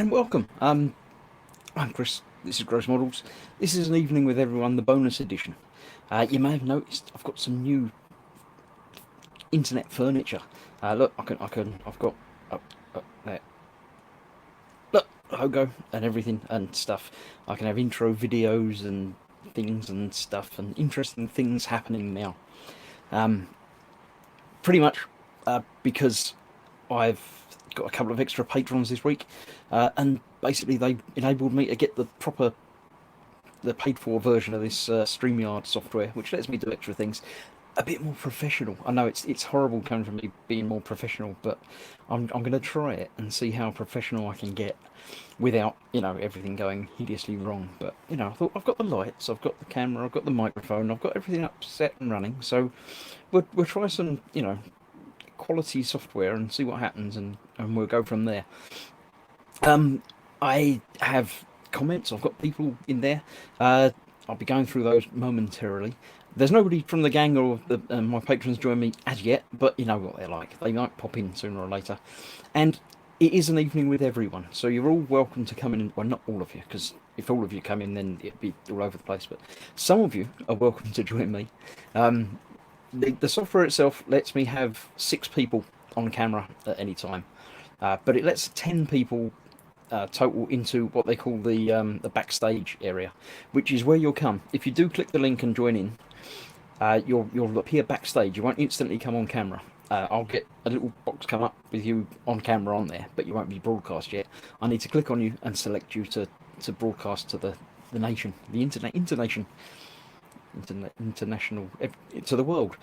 and welcome. I'm Chris. This is Gross Models. This is an evening with everyone, the bonus edition. You may have noticed I've got some new internet furniture. Look, I've got there. Look, logo and everything and stuff. I can have intro videos and things and stuff and interesting things happening now. Um, Pretty much because I've got a couple of extra patrons this week, and basically they enabled me to get the paid for version of this StreamYard software, which lets me do extra things a bit more professional. I know it's horrible coming from me being more professional, but I'm going to try it and see how professional I can get without everything going hideously wrong. But I thought I've got the lights, I've got the camera, I've got the microphone, I've got everything up set and running. So we'll try some quality software and see what happens, and we'll go from there. I have comments. I've got people in there. I'll be going through those momentarily. There's nobody from the gang or my patrons join me as yet, but you know what they're like. They might pop in sooner or later. And it is an evening with everyone, so you're all welcome to come in. Well, not all of you, because if all of you come in, then it'd be all over the place. But some of you are welcome to join me. Um, the software itself lets me have 6 people on camera at any time, but it lets 10 people total into what they call the backstage area, which is where you'll come if you do click the link and join in. You'll appear backstage. You won't instantly come on camera. I'll get a little box come up with you on camera on there, but you won't be broadcast yet. I need to click on you and select you to broadcast to the nation, the international, to the world,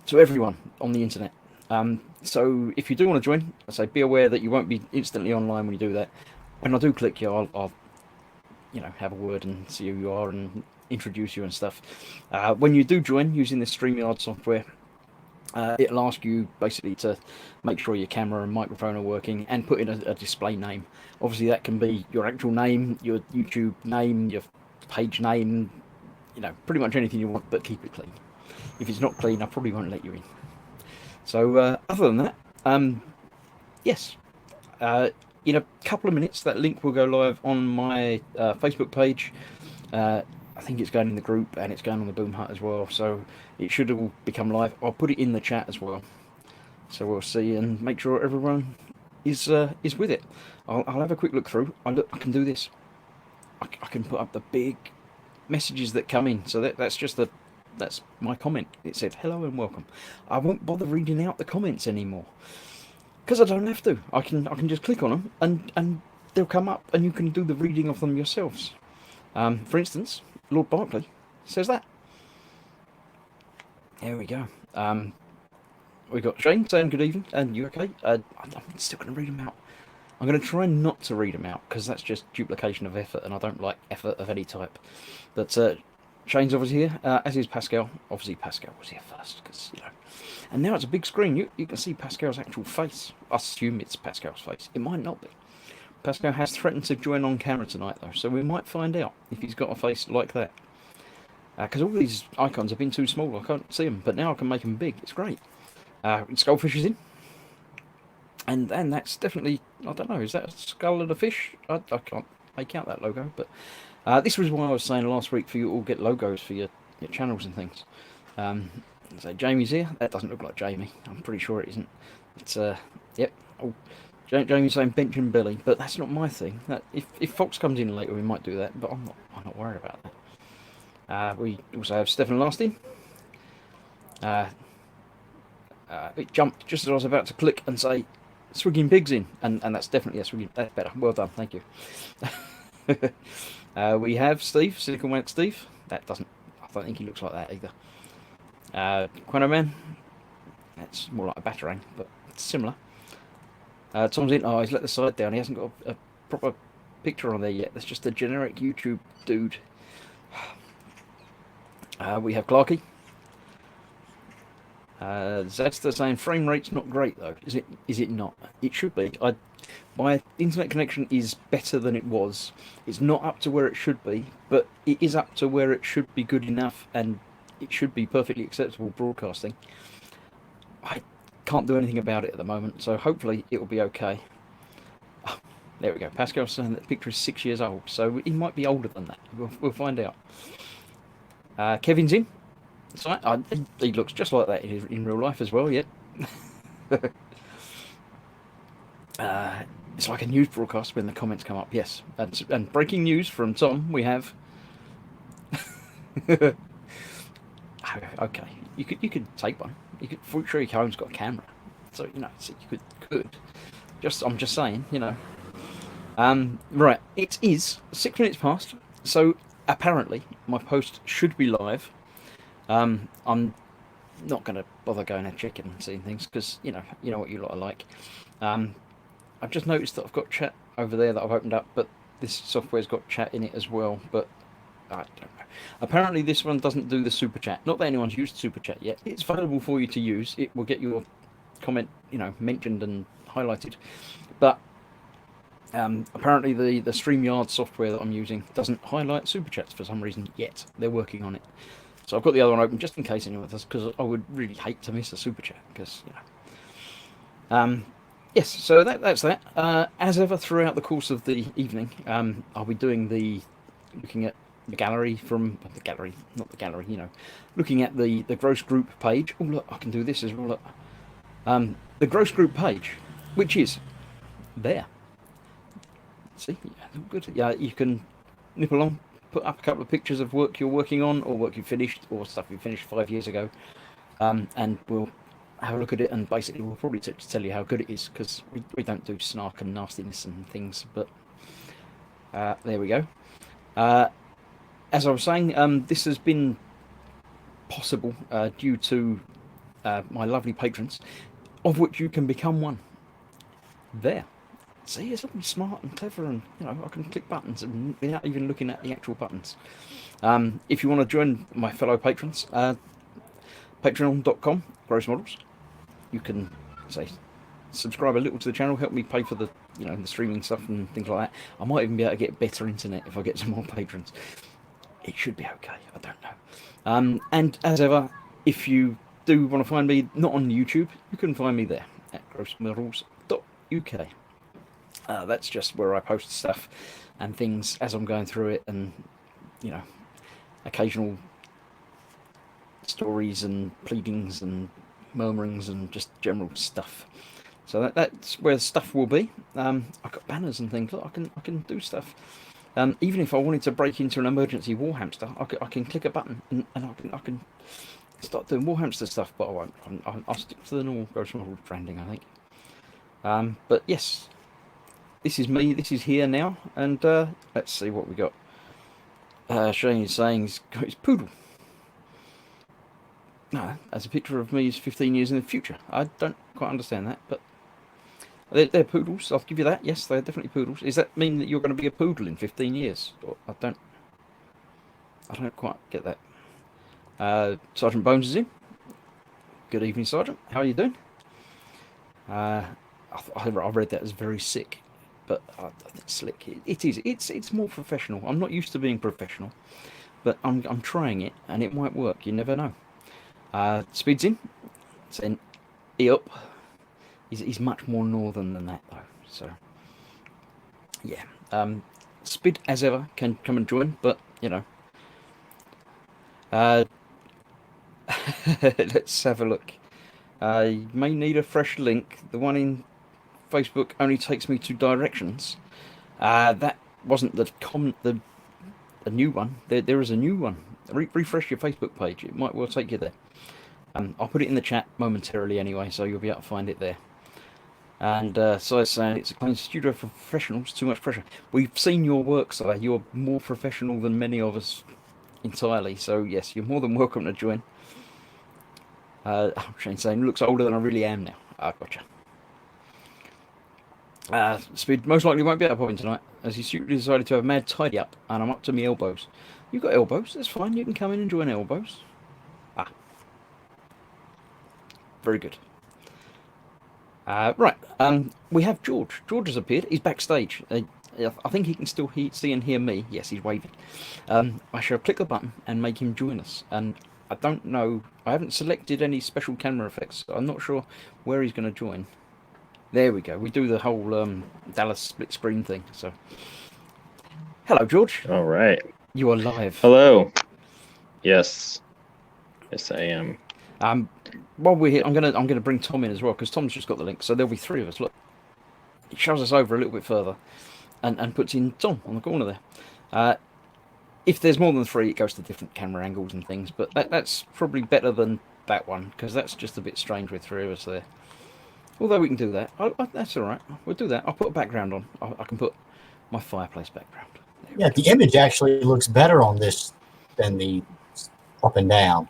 to everyone on the internet. So if you do want to join, I say be aware that you won't be instantly online when you do that. When I do click you, I'll have a word and see who you are and introduce you and stuff. When you do join using this StreamYard software, it'll ask you basically to make sure your camera and microphone are working and put in a display name. Obviously, that can be your actual name, your YouTube name, your page name, pretty much anything you want, but keep it clean. If it's not clean, I probably won't let you in. So, other than that, yes, in a couple of minutes, that link will go live on my Facebook page. I think it's going in the group and it's going on the Boom Hut as well, so it should all become live. I'll put it in the chat as well, so we'll see and make sure everyone is with it. I'll have a quick look through. I can do this. I can put up the big messages that come in, so that's my comment. It said hello and welcome. I won't bother reading out the comments anymore because I don't have to. I can just click on them and they'll come up and you can do the reading of them yourselves. For instance, Lord Barclay says that. There we go. We got Shane saying good evening, and you okay? I'm still going to read them out. I'm going to try not to read them out because that's just duplication of effort, and I don't like effort of any type. But Shane's obviously here, as is Pascal. Obviously, Pascal was here first because and now it's a big screen. You can see Pascal's actual face. I assume it's Pascal's face. It might not be. Pascal has threatened to join on camera tonight, though, so we might find out if he's got a face like that. Because all these icons have been too small, I can't see them, but now I can make them big. It's great. Skullfish is in. And that's definitely, I don't know, is that a skull and a fish? I can't make out that logo, but this was why I was saying last week for you all get logos for your channels and things. So Jamie's here. That doesn't look like Jamie. I'm pretty sure it isn't. It's, yep. Oh, Jamie's saying bench and belly, but that's not my thing. That if Fox comes in later, we might do that, but I'm not worried about that. We also have Stefan Lasting. It jumped just as I was about to click and say Swigging Pigs in, and that's definitely Swigging. That's better. Well done, thank you. We have Steve, Silicon Wax Steve. That doesn't. I don't think he looks like that either. Quano Man. That's more like a Batarang, but it's similar. Tom's in. Oh, he's let the side down. He hasn't got a proper picture on there yet. That's just a generic YouTube dude. We have Clarky. Zadster saying frame rate's not great though. Is it not? It should be. My internet connection is better than it was. It's not up to where it should be, but it is up to where it should be good enough, and it should be perfectly acceptable broadcasting. I can't do anything about it at the moment, so hopefully it will be okay. There we go. Pascal's saying that the picture is 6 years old, so he might be older than that. We'll find out. Kevin's in. So he looks just like that in real life as well. Yeah. It's like a news broadcast when the comments come up. Yes, and breaking news from Tom. We have. Okay, you could take one. You could. Sure, Cohen's got a camera, so so you could. I'm just saying. Right, it is 6 minutes past. So apparently my post should be live. I'm not going to bother going and checking and seeing things because you know what you lot are like. I've just noticed that I've got chat over there that I've opened up, but this software's got chat in it as well. But I don't know. Apparently this one doesn't do the super chat. Not that anyone's used super chat yet. It's available for you to use. It will get your comment, mentioned and highlighted. But apparently the StreamYard software that I'm using doesn't highlight super chats for some reason yet. They're working on it. So I've got the other one open just in case anyone does, because I would really hate to miss a super chat. Because yes, so that's that. As ever, throughout the course of the evening, I'll be doing looking at the gallery from the gallery, not the gallery. Looking at the Gross Group page. Oh look, I can do this as well. Look. The Gross Group page, which is there. See, yeah, good. Yeah, you can nip along, put up a couple of pictures of work you're working on, or work you finished, or stuff you finished 5 years ago, and we'll have a look at it. And basically, we'll probably tell you how good it is, because we don't do snark and nastiness and things. But there we go. As I was saying, this has been possible due to my lovely patrons, of which you can become one. There. See, it's all smart and clever, and I can click buttons without even looking at the actual buttons. If you want to join my fellow patrons, patreon.com, Gross Models. You can subscribe a little to the channel, help me pay for the the streaming stuff and things like that. I might even be able to get better internet if I get some more patrons. It should be okay. I don't know. And as ever, if you do want to find me not on YouTube, you can find me there at grossmodels.uk. That's just where I post stuff and things as I'm going through it, and occasional stories and pleadings and murmurings and just general stuff. So that's where stuff will be. I've got banners and things. Look, I can do stuff. Even if I wanted to break into an emergency war hamster, I can click a button and I can start doing war hamster stuff. But I won't. I'll stick to the normal Gross Model branding, I think. But yes. This is me, this is here now, and let's see what we got. Shane is saying he's got his poodle. No, that's a picture of me 15 years in the future. I don't quite understand that, but they're poodles, I'll give you that. Yes, they're definitely poodles. Does that mean that you're going to be a poodle in 15 years? Or, I don't quite get that. Sergeant Bones is in. Good evening, Sergeant. How are you doing? I read that as very sick. But I think slick. It is. It's more professional. I'm not used to being professional, but I'm trying it, and it might work. You never know. Speed's in. Saying, "E up." He's much more northern than that though. So yeah. Speed as ever can come and join, but let's have a look. You may need a fresh link. The one in Facebook only takes me to directions. That wasn't the new one. There is a new one. Refresh your Facebook page. It might well take you there. I'll put it in the chat momentarily anyway, so you'll be able to find it there. And so I was saying, it's a clean studio for professionals. Too much pressure. We've seen your work, sir. You're more professional than many of us entirely. So yes, you're more than welcome to join. Shane's saying, looks older than I really am now. Gotcha. Speed most likely won't be able to pop in tonight, as he secretly decided to have a mad tidy up, and I'm up to my elbows. You've got elbows, that's fine, you can come in and join elbows. Very good. Right, we have George. George has appeared, he's backstage. I think he can still see and hear me. Yes, he's waving. I shall click the button and make him join us. And I don't know, I haven't selected any special camera effects, so I'm not sure where he's going to join. There we go. We do the whole Dallas split screen thing. So, hello, George. All right. You are live. Hello. Yes. Yes, I am. While we're here, I'm gonna bring Tom in as well because Tom's just got the link. So there'll be three of us. Look, it shows us over a little bit further, and puts in Tom on the corner there. If there's more than three, it goes to different camera angles and things. But that's probably better than that one because that's just a bit strange with three of us there. Although we can do that. That's all right. We'll do that. I'll put a background on. I can put my fireplace background. Yeah, the image actually looks better on this than the up and down.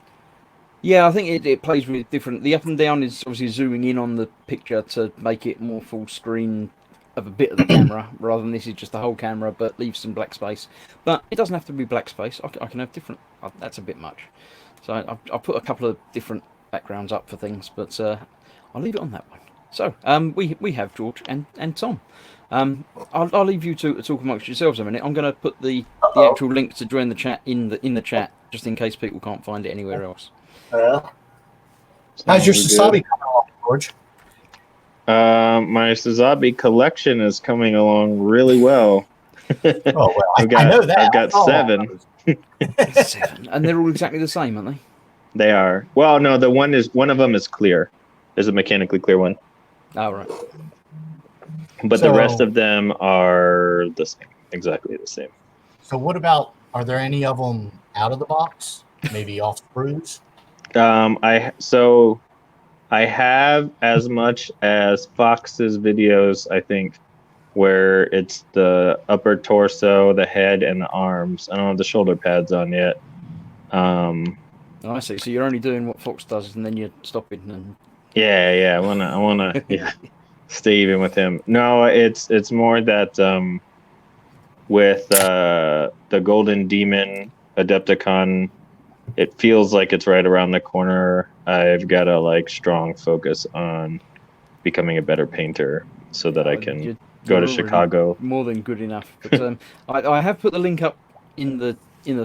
Yeah, I think it plays with different. The up and down is obviously zooming in on the picture to make it more full screen of a bit of the camera, rather than this is just the whole camera, but leaves some black space. But it doesn't have to be black space. I can have different. That's a bit much. So I'll put a couple of different backgrounds up for things, but I'll leave it on that one. So we have George and Tom. I'll leave you two to talk amongst yourselves a minute. I'm going to put the actual link to join the chat in the chat, just in case people can't find it anywhere else. How's your Sazabi coming along, George? My Sazabi collection is coming along really well. Oh well, I know that. I've got 7. 7, and they're all exactly the same, aren't they? They are. Well, no, one of them is clear. There's a mechanically clear one. Oh, right. But the rest of them are the same, exactly the same. So what about, are there any of them out of the box? Maybe off screws? I have as much as Fox's videos, I think, where it's the upper torso, the head, and the arms. I don't have the shoulder pads on yet. Oh, I see. So you're only doing what Fox does, and then you're stopping. And yeah, I wanna, yeah, stay even with him. No, it's more that with the Golden Demon Adepticon, it feels like it's right around the corner. I've got a strong focus on becoming a better painter so that I can go to Chicago. More than good enough. But I have put the link up in the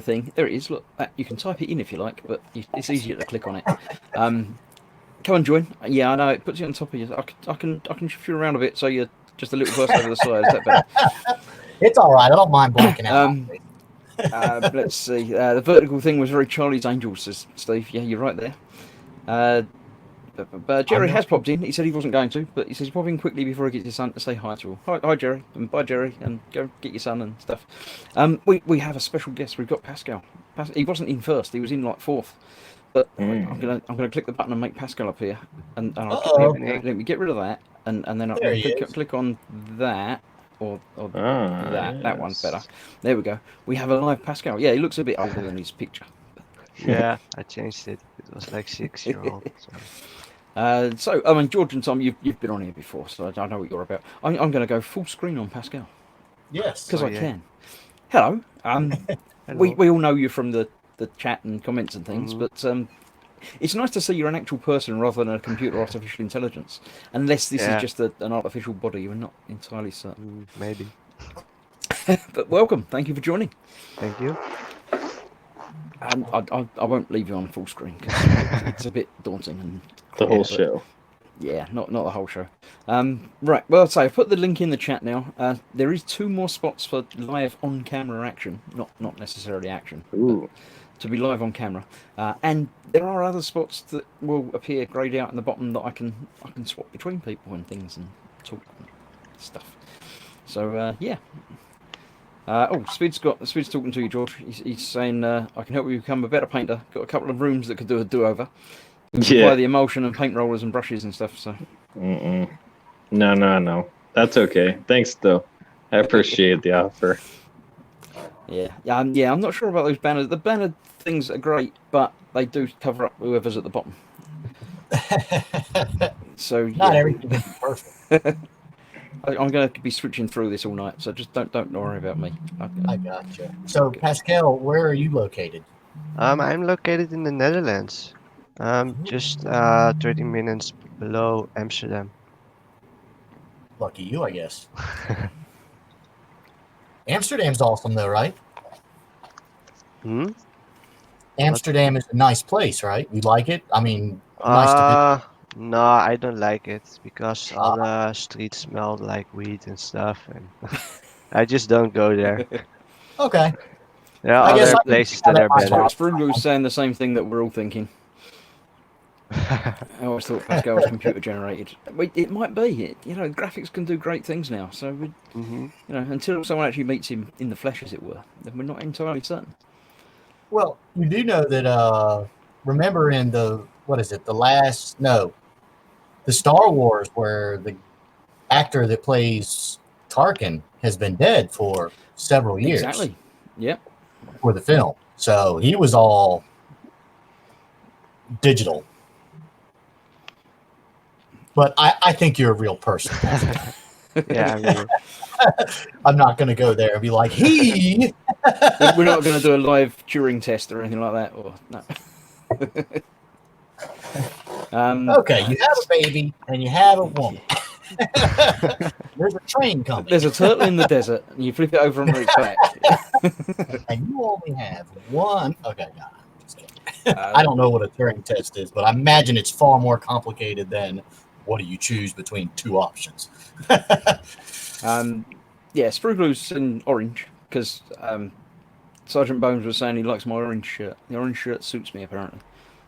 thing. There it is. Look, you can type it in if you like, but it's easier to click on it. Come and join. Yeah, I know it puts you on top of you. I can shift you around a bit so you're just a little burst over the side. Is that better? It's all right. I don't mind blacking out. Let's see. The vertical thing was very Charlie's Angels, says Steve. Yeah, you're right there. But Jerry has popped in. He said he wasn't going to, but he says pop in quickly before he gets his son to say hi to all. Hi Jerry, and bye Jerry, and go get your son and stuff. We have a special guest. We've got Pascal. He wasn't in first. He was in like 4th. But I'm gonna click the button and make Pascal appear, and let me get rid of that, and then I'll click on that. Or that one's better. There we go. We have a live Pascal. Yeah, he looks a bit older than his picture. Yeah, I changed it. It was like 6-year-old. So, I mean, George and Tom, you've been on here before, so I know what you're about. I'm going to go full screen on Pascal. Yes, because I can. Hello. Hello. We all know you from the chat and comments and things, but it's nice to see you're an actual person rather than a computer artificial intelligence. Unless this is just an artificial body, we're not entirely certain. Maybe. But welcome. Thank you for joining. Thank you. I won't leave you on full screen because it's a bit daunting. And the whole show. Yeah, not the whole show. Right. Well, so I've put the link in the chat now. There is 2 more spots for live on-camera action, not necessarily action. Ooh. To be live on camera, and there are other spots that will appear greyed out in the bottom that I can swap between people and things and talk and stuff. So yeah. Speed's talking to you, George. He's saying I can help you become a better painter. Got a couple of rooms that could do a do-over. Apply the emulsion and paint rollers and brushes and stuff. So. No. That's okay. Thanks though. I appreciate the offer. Yeah. I'm not sure about those banners. The banner things are great, but they do cover up whoever's at the bottom. So not everything is perfect. I'm going to be switching through this all night, so just don't worry about me. I gotcha. So Pascal, where are you located? I'm located in the Netherlands. Just 30 minutes below Amsterdam. Lucky you, I guess. Amsterdam's awesome though, right? Amsterdam is a nice place, right? We like it. I mean, nice to No, I don't like it because all the streets smell like weed and stuff, and I just don't go there. Okay. There are I guess other I can see places how that that are might better. bother Spruggle was someone. saying the same thing that we're all thinking. I always thought Pascal was computer generated. It might be. Graphics can do great things now. So, Hmm. until someone actually meets him in the flesh, as it were, then we're not entirely certain. Well, you do know that. Remember in the what is it? The Star Wars, where the actor that plays Tarkin has been dead for several years Exactly. Yep. for the film. So he was all digital. But I think you're a real person. Yeah, I'm real. I'm not going to go there and be like, he. We're not going to do a live Turing test or anything like that. Or no. Okay, you have a baby and you have a woman. There's a train coming, There's a turtle in the desert, and you flip it over on its back. and you only have one. Okay, no, I'm just kidding. I don't know what a Turing test is, but I imagine it's far more complicated than what do you choose between two options. Yeah, Spruggle's in orange because Sergeant Bones was saying he likes my orange shirt. The orange shirt suits me apparently.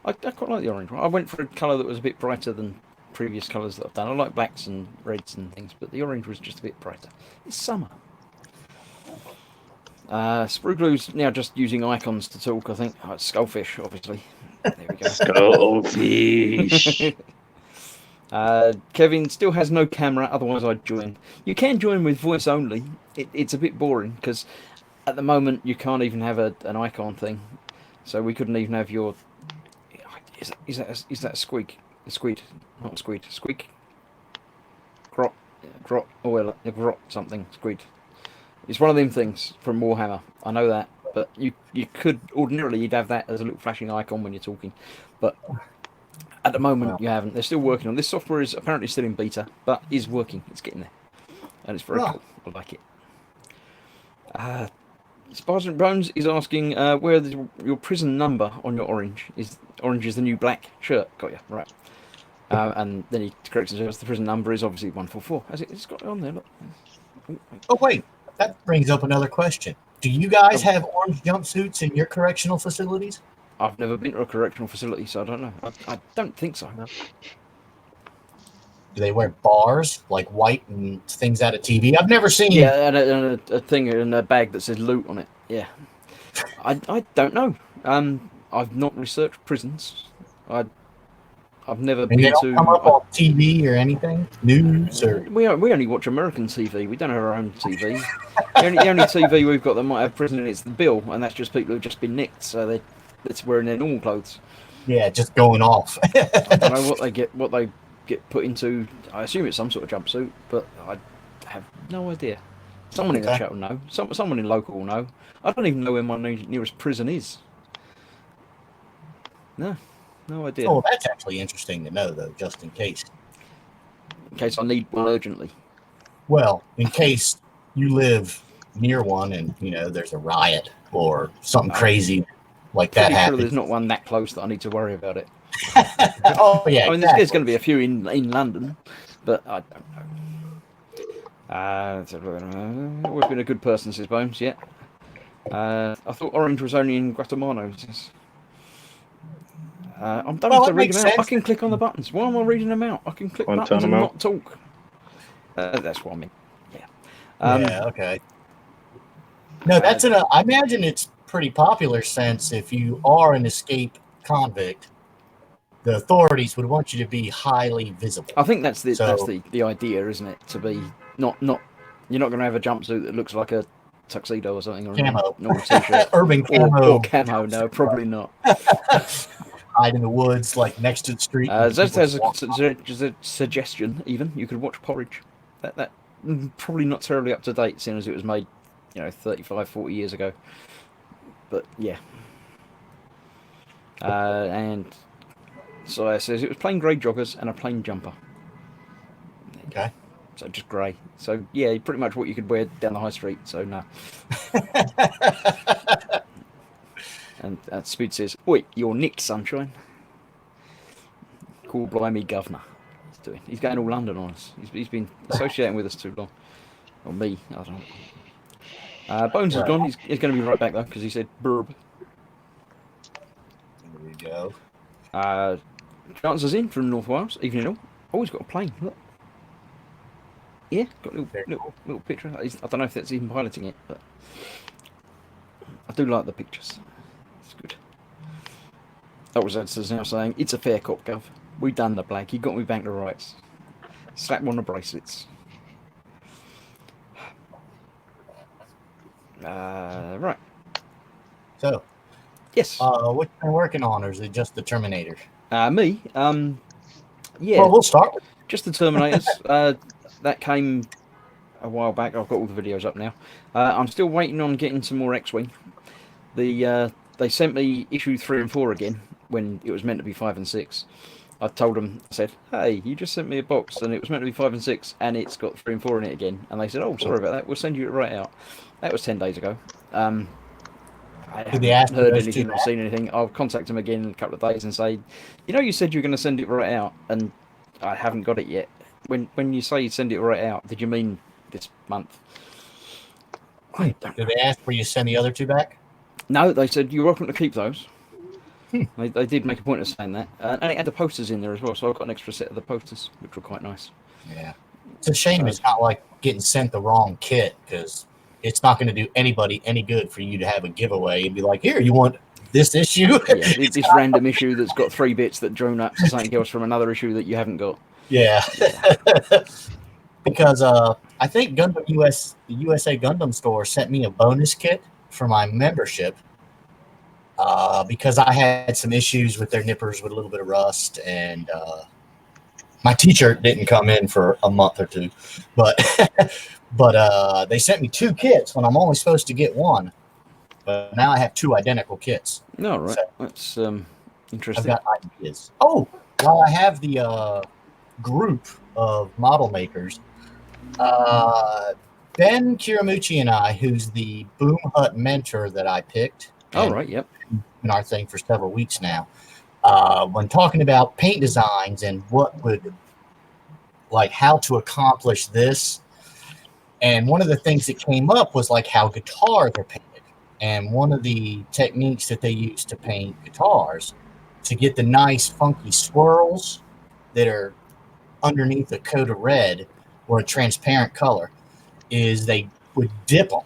I quite like the orange one. I went for a colour that was a bit brighter than previous colours that I've done. I like blacks and reds and things, but the orange was just a bit brighter. It's summer. Spruggle's now just using icons to talk, I think. Oh, it's Skullfish, obviously. There we go. Skullfish. Kevin still has no camera, otherwise I'd join. You can join with voice only. It's a bit boring because at the moment you can't even have an icon thing, so we couldn't even have your. Is that a squeak? A squeak, not a squeak. Squeak. Grot, grot, grot something. Squeak. It's one of them things from Warhammer. I know that, but you could ordinarily you'd have that as a little flashing icon when you're talking, but at the moment you haven't. They're still working on this. Software is apparently still in beta, but is working. It's getting there, and it's very Well. cool. I like it. Sergeant Bones is asking where your prison number on your orange is. Orange is the new black shirt. Got you right. And then he corrects himself. The prison number is obviously 144. It's got it on there. Look. Oh, wait, that brings up another question. Do you guys have orange jumpsuits in your correctional facilities? I've never been to a correctional facility, so I don't know. I don't think so. No. Do they wear bars like white and things out of TV? I've never seen. Yeah, and a thing in a bag that says loot on it. Yeah, I don't know. I've not researched prisons. I've never And been they don't to. come up on TV or anything, news or. We only watch American TV. We don't have our own TV. the only TV we've got that might have prison in it's the Bill, and that's just people who've just been nicked, so it's wearing their normal clothes. Yeah, just going off. I don't know what they get put into. I assume it's some sort of jumpsuit, but I have no idea. Someone in the chat will know. Someone in local will know. I don't even know where my nearest prison is. No idea. Oh, that's actually interesting to know, though, just in case. In case I need one urgently. Well, in case you live near one and, there's a riot or something crazy like that Pretty sure happens. there's not one that close that I need to worry about it. Oh, yeah. I mean, there's going to be a few in London, but I don't know. Always been a good person, says Bones. Yeah. I thought orange was only in Guatemala. I'm done to read them out. I can click on the buttons. Why am I reading them out? I can click buttons and not talk. That's what I mean. Yeah. Yeah. Okay. No, I imagine it's pretty popular since if you are an escaped convict, the authorities would want you to be highly visible. I think that's the idea, isn't it? To be not you're not going to have a jumpsuit that looks like a tuxedo or something, or camo, a normal t-shirt, urban camo, or camo. No, probably not. Hide in the woods, like next to the street. Zest has a suggestion. Even you could watch Porridge. That probably not terribly up to date, seeing as it was made, 35, 40 years ago. But yeah. And so it says it was plain grey joggers and a plain jumper. Okay. So just grey. So yeah, pretty much what you could wear down the high street. So no. And Speed says, "Oi, you're nicked, sunshine." Cool, blimey, governor. He's going all London on us. He's been associating with us too long. Or me, I don't know. Bones is Right. gone. He's going to be right back though because he said burb. There we go. Chances in from North Wales. Evening all. Oh, he's got a plane. Look. Yeah, got a Very little picture. I don't know if that's even piloting it, but I do like the pictures. It's good. That was Ed's now saying it's a fair cop, Gov. We done the black. He got me back the rights. Slap on the bracelets. Right. So, Yes. what you been working on, or is it just the Terminator? Me. Yeah. Well, we'll start with Just the Terminators. That came a while back. I've got all the videos up now. I'm still waiting on getting some more X-Wing. They sent me issue 3 and 4 again when it was meant to be 5 and 6. I told them, I said, hey, you just sent me a box and it was meant to be 5 and 6 and it's got 3 and 4 in it again. And they said, oh, sorry about that. We'll send you it right out. That was 10 days ago. I Did they haven't ask heard those anything two or seen anything. I'll contact them again in a couple of days and say, you said you were going to send it right out and I haven't got it yet. When you say send it right out, did you mean this month? I don't Did they ask for you to send the other two back? No, they said you're welcome to keep those. They did make a point of saying that, and it had the posters in there as well. So I've got an extra set of the posters, which were quite nice. Yeah. It's a shame it's not like getting sent the wrong kit, because it's not going to do anybody any good for you to have a giveaway and be like, here, you want this issue? Yeah, this random issue that's got 3 bits that drone up to something else from another issue that you haven't got. Yeah. Because I think the USA Gundam store sent me a bonus kit for my membership because I had some issues with their nippers with a little bit of rust, and my t-shirt didn't come in for a month or two, but they sent me 2 kits when I'm only supposed to get 1. But now I have 2 identical kits. No, right. So, That's I've interesting. got ideas. Oh, while I have the group of model makers, Ben Kiramuchi and I, who's the Boom Hut mentor that I picked, All and right. Yep. in our thing for several weeks now, when talking about paint designs and how to accomplish this, and one of the things that came up was like how guitars are painted. And one of the techniques that they use to paint guitars to get the nice funky swirls that are underneath a coat of red or a transparent color is they would dip them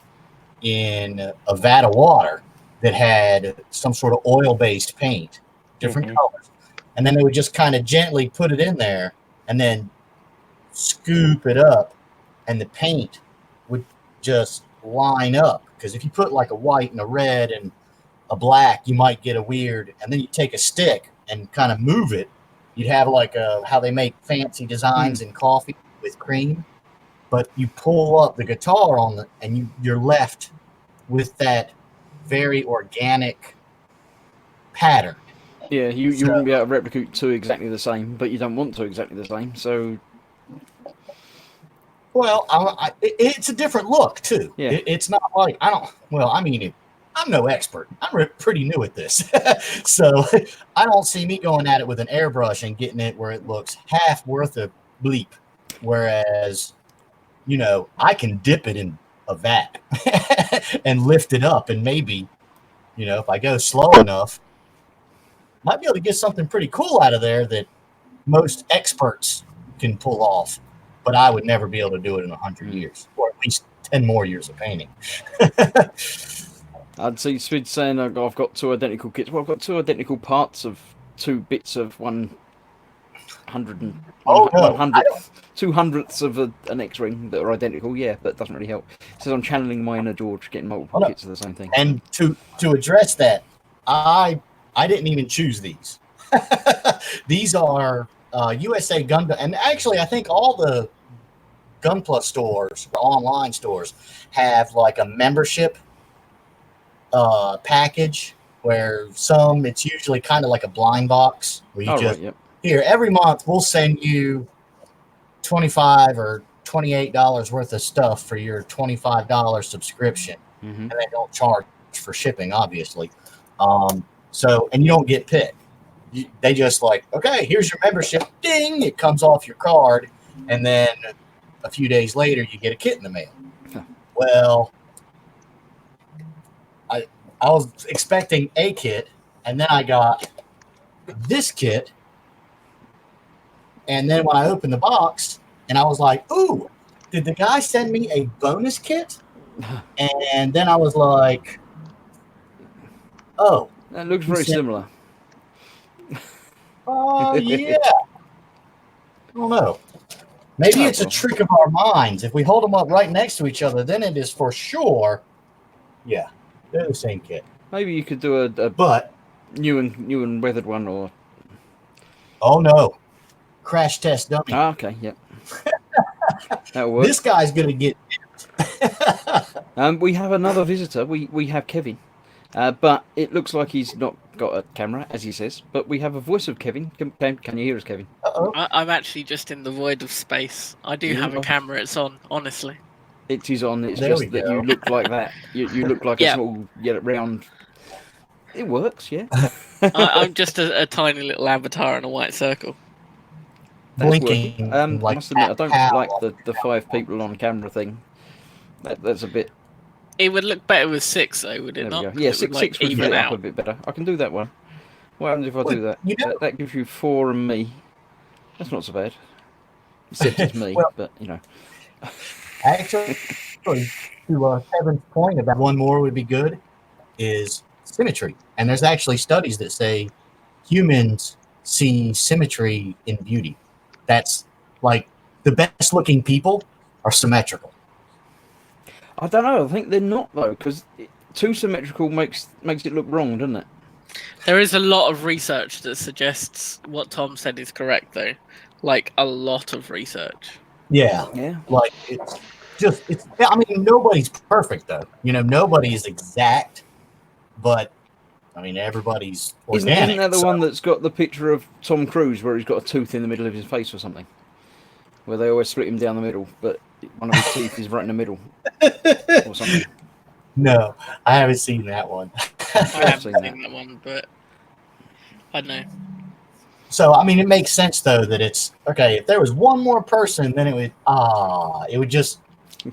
in a vat of water that had some sort of oil-based paint, different colors. And then they would just kind of gently put it in there and then scoop it up, and the paint would just line up. Because if you put like a white and a red and a black, you might get a weird, and then you take a stick and kind of move it, you'd have like how they make fancy designs in coffee with cream, but you pull up the guitar and you're left with that very organic pattern. Yeah, you wouldn't be able to replicate 2 exactly the same, but you don't want to exactly the same. So well, it's a different look too. Yeah. It's not like I'm no expert. I'm pretty new at this. So I don't see me going at it with an airbrush and getting it where it looks half worth a bleep. Whereas, I can dip it in a vat and lift it up, and maybe, if I go slow enough, might be able to get something pretty cool out of there that most experts can pull off. But I would never be able to do it in 100 years, or at least 10 more years of painting. I'd see Swid saying I've got 2 identical kits. Well, I've got 2 identical parts of 2 bits of 100 and Oh, no, 100th, 200ths of an X-Wing that are identical. Yeah, but it doesn't really help. It says I'm channeling my inner George, getting multiple kits of the same thing. And to address that, I didn't even choose these. These are USA Gundam, and actually I think all the Gunpla stores, or online stores, have like a membership package where it's usually kind of like a blind box where you here every month we'll send you $25 or $28 worth of stuff for your $25 subscription, and they don't charge for shipping, obviously. And you don't get picked. they just like, okay, here's your membership. Ding! It comes off your card, and then a few days later, you get a kit in the mail. Huh. Well, I was expecting a kit, and then I got this kit, and then when I opened the box, and I was like, ooh, did the guy send me a bonus kit? And then I was like, oh, That looks very said- similar. oh yeah. I don't know. Maybe Oh, it's a well. trick of our minds. If we hold them up right next to each other, then it is for sure. Yeah, they're the same kit. Maybe you could do a But new and weathered one, or oh no, crash test dummy. okay, yep. That'll work. This guy's gonna get. We have another visitor. We have Kevin, but it looks like he's not got a camera, as he says. But we have a voice of Kevin. Can you hear us, Kevin? Uh-oh. I'm actually just in the void of space. I do You have a are? camera. It's on, honestly. It is on. It's There we just that go. you look like that. You look like Yeah. a small round. It works, yeah. I'm just a tiny little avatar in a white circle. That's Blinking. working. I like must admit, I don't pow. like the 5 people on camera thing. That's a bit. It would look better with 6, though, would There it we not? go. Yeah, It six would, like, would even fit up out. a bit better. I can do that one. What happens if I do Well, that? you know- That gives you 4 and me. That's not so bad. Except it's me, Well- but you know. Actually, to Kevin's point about one more would be good is symmetry. And there's actually studies that say humans see symmetry in beauty. That's like the best looking people are symmetrical. I don't know. I think they're not though, because too symmetrical makes it look wrong, doesn't it? There is a lot of research that suggests what Tom said is correct, though. Like, a lot of research. Yeah. Yeah. Like I mean, nobody's perfect though. You know, nobody is exact, but I mean, everybody's organic. Isn't that the so- one that's got the picture of Tom Cruise where he's got a tooth in the middle of his face or something? Where they always split him down the middle, but one of his teeth is right in the middle or something. No, I haven't seen that one. I I've haven't seen seen that one, but I don't know. So I mean, it makes sense though that it's okay. If there was one more person, then it would just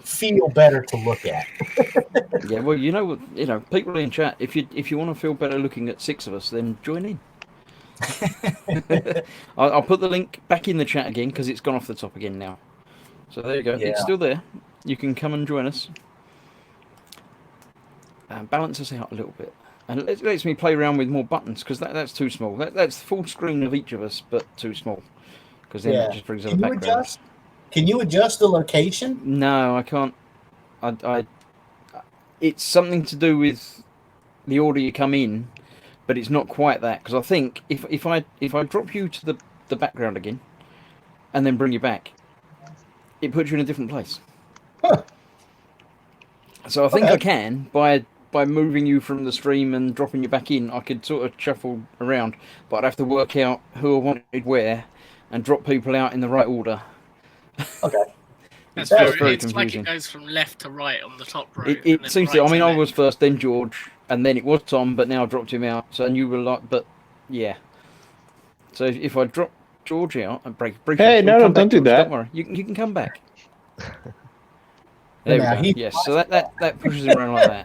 feel better to look at. Yeah, well, you know, people in chat. If you want to feel better looking at 6 of us, then join in. I'll put the link back in the chat again because it's gone off the top again now. So there you go. Yeah. It's still there. You can come and join us. And balance us out a little bit. And it lets me play around with more buttons because that's too small. That's full screen of each of us, but too small. Because then Yeah. it just brings up Can the you background. adjust? Can you adjust the location? No, I can't. I it's something to do with the order you come in, but it's not quite that because I think if I drop you to the background again, and then bring you back, it puts you in a different place. Huh. So I think Okay. I can by moving you from the stream and dropping you back in. I could sort of shuffle around, but I'd have to work out who I wanted where, and drop people out in the right order. Okay. That's That was very it's like confusing. it goes from left to right on the top row. It and then seems right to. I mean, I left. was first, then George, and then it was Tom, but now I dropped him out. So and you were like, but yeah. So if I drop George out and break, Hey, no, come back, don't do George, that. Don't worry, you can come back. There Now, we go. Yes, so that pushes him around like that.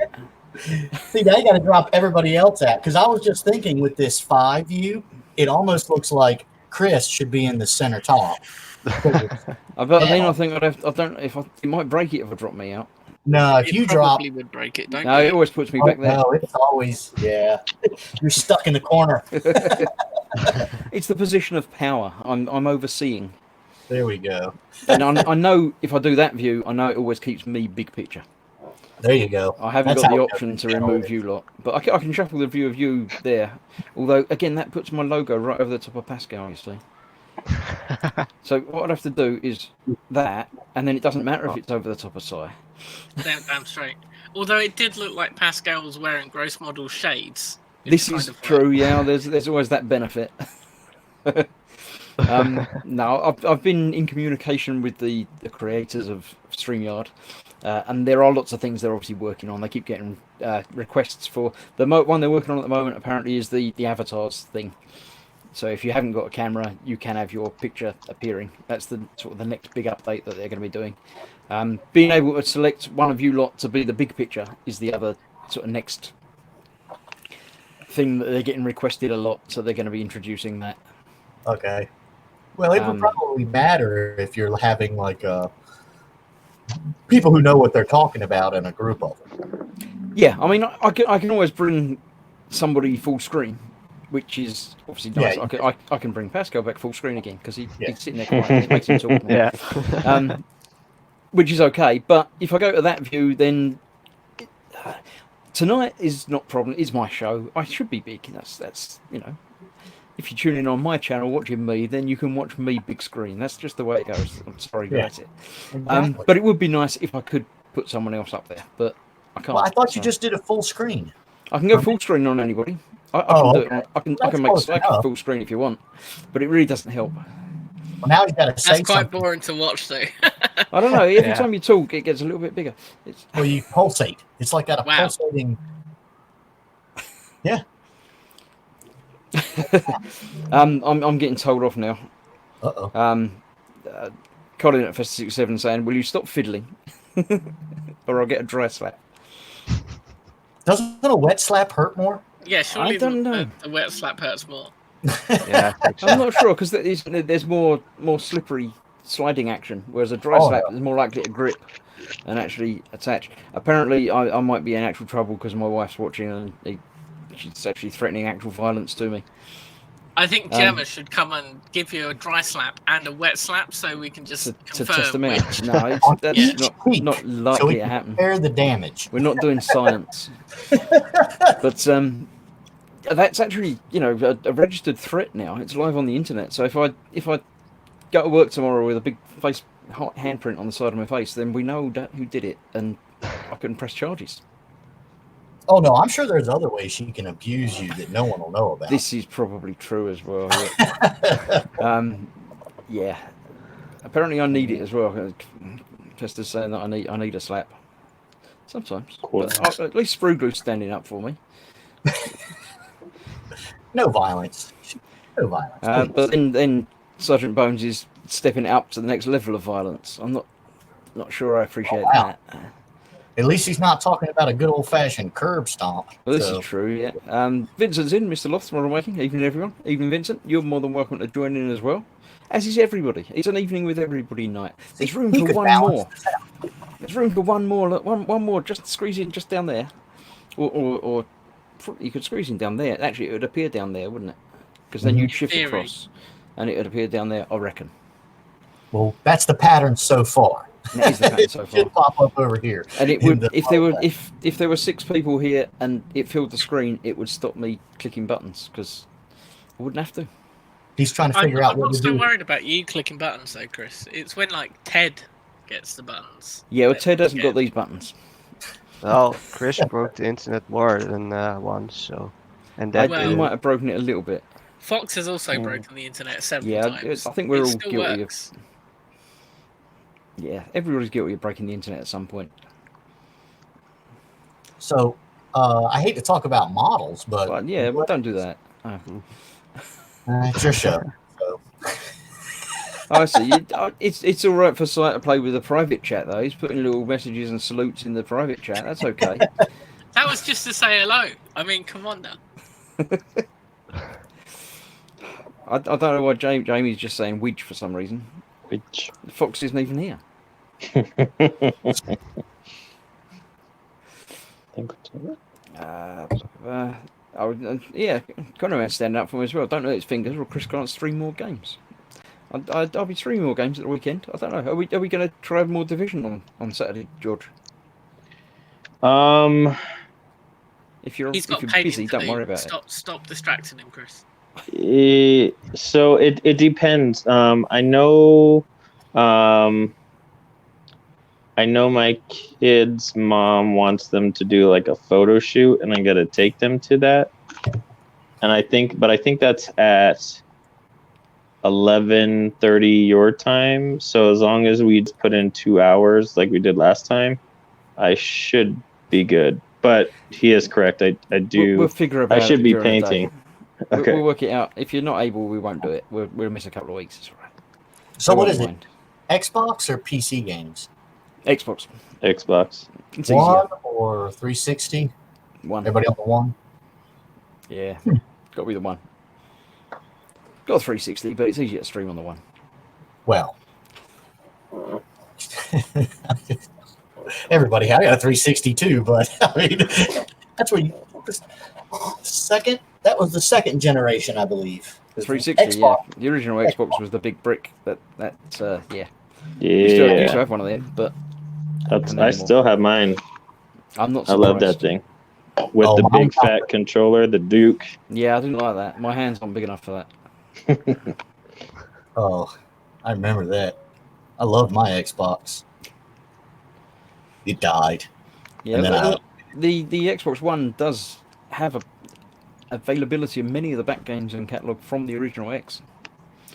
See, now you got to drop everybody else out because I was just thinking with this 5 view, it almost looks like Chris should be in the center top. But then I think I'd have. I don't. It might break it if I drop me out. No, if It you drop, probably would break it, don't No, you? it always puts me oh, back there. no, it's always you're stuck in the corner. It's the position of power. I'm overseeing, There we go. and I know if I do that view, I know it always keeps me big picture. There you go. I haven't That's got the how- option to remove you lot, but I can shuffle the view of you there. Although, again, that puts my logo right over the top of Pascal, you see. So what I'd have to do is that, and then it doesn't matter if it's over the top of Si. Damn straight. Although it did look like Pascal was wearing gross model shades. which This kind is of like- true, yeah. There's always that benefit. No, I've been in communication with the creators of StreamYard, and there are lots of things they're obviously working on. They keep getting requests for the one they're working on at the moment. Apparently, is the avatars thing. So if you haven't got a camera, you can have your picture appearing. That's the sort of the next big update that they're going to be doing. Being able to select one of you lot to be the big picture is the other sort of next thing that they're getting requested a lot. So they're going to be introducing that. Okay. Well, it would probably matter if you're having like people who know what they're talking about in a group of them. Yeah, I mean, I can always bring somebody full screen, which is obviously nice. Yeah, I can bring Pascal back full screen again because he's sitting there quiet. It makes him talk more. Yeah. Which is okay. But if I go to that view, then tonight is not problem. It's my show. I should be big. That's if you tune in on my channel watching me, then you can watch me big screen. That's just the way it goes. I'm sorry, Yeah, that's it. exactly. But it would be nice if I could put someone else up there, but I can't. Well, I thought you so. just did a full screen. I can go full screen on anybody. I can do it. I can That's make close Slack enough. full screen if you want, but it really doesn't help. Well, now you got to say That's quite something. boring to watch, though. I don't know. Every Yeah. time you talk, it gets a little bit bigger. It's, Well, you pulsate. It's like got a Wow. pulsating. Yeah. I'm getting told off now. Uh-oh. Colin at Festa 67 saying, "Will you stop fiddling, or I'll get a dry slap." Doesn't a wet slap hurt more? Yeah, surely don't know. the wet slap hurts more. Yeah. I think so. I'm not sure because there's more slippery sliding action, whereas a dry Oh, slap yeah. is more likely to grip and actually attach. Apparently, I might be in actual trouble because my wife's watching and she's actually threatening actual violence to me. I think Gemma should come and give you a dry slap and a wet slap so we can just To confirm test them out. which. No, On that's each cheek, not so likely we to can happen. compare the damage. We're not doing science. But that's actually a registered threat now. It's live on the internet. So if I go to work tomorrow with a big handprint on the side of my face, then we know who did it, and I can press charges. Oh no, I'm sure there's other ways she can abuse you that no one will know about. This is probably true as well. Yeah. Yeah. Apparently, I need it as well. Fester's saying that I need a slap. Sometimes. Cool. But at least Sprueglu's standing up for me. No violence. No violence. But then Sergeant Bones is stepping it up to the next level of violence. I'm not sure I appreciate wow. that. At least he's not talking about a good old-fashioned curb stomp. Well, this So, is true, yeah. Vincent's in, Mr. Loft, Modern Waking. Evening, everyone. Evening, Vincent. You're more than welcome to join in as well. As is everybody. It's an evening with everybody night. There's room he for could one balance more. this out. There's room for one more. Look, one more. Just squeeze in just down there. Or you could squeeze in down there. Actually, it would appear down there, wouldn't it? Because then you'd shift Theory. across. And it would appear down there, I reckon. Well, that's the pattern so far. And that is the pattern so It far. should pop up over here. And it in would, the if there were 6 people here and it filled the screen, it would stop me clicking buttons because I wouldn't have to. He's trying to I'm figure out what not to so do. worried about you clicking buttons, though, Chris. It's when, like, Ted gets the buttons. Yeah, well, that Ted hasn't get- got these buttons. Well, Chris broke the internet more than once, so. And I, that Well- he might have broken it a little bit. Fox has also broken the internet several Yeah, times. I think we're It all still guilty works. Yeah, everybody's guilty of breaking the internet at some point. So, I hate to talk about models, but But yeah, well, don't do that. Oh. it's your show. So, I see. It's all right for Sight to play with the private chat though. He's putting little messages and salutes in the private chat. That's okay. That was just to say hello. I mean, come on now. I don't know why Jamie's just saying "widge" for some reason. Which Fox isn't even here. Yeah, Conrad's standing up for me as well. Don't know his fingers, or Chris Grant's 3 more games. I'll be 3 more games at the weekend. I don't know. Are we going to try more division on Saturday, George? If you're He's got busy, don't worry about it. Stop distracting him, Chris. So it depends. I know my kid's mom wants them to do like a photo shoot, and I gotta take them to that. And I think that's at 11:30 your time. So as long as we put in 2 hours like we did last time, I should be good. But he is correct. I do. We'll figure about I should it be during the day. painting. Okay. We'll work it out. If you're not able, we won't do it. We'll miss a couple of weeks. It's all right. So They what won't is it? mind. Xbox or PC games? Xbox. Xbox. It's easier. One or 360? One. Everybody on the one? Yeah. Got to be the one. Got a 360, but it's easier to stream on the one. Well, everybody, I got a 360 too, but I mean, that's where you second. That was the second generation, I believe. The 360, yeah. Xbox. The original Xbox was the big brick. Yeah. Yeah. Used to have one of them, but That's, Not I anymore. still have mine. I'm not I surprised. love that thing. With Oh, the mine big fat controller, the Duke. Yeah, I didn't like that. My hands aren't big enough for that. Oh, I remember that. I love my Xbox. It died. Yeah, And then but the Xbox One does have a availability of many of the back games and catalog from the original X.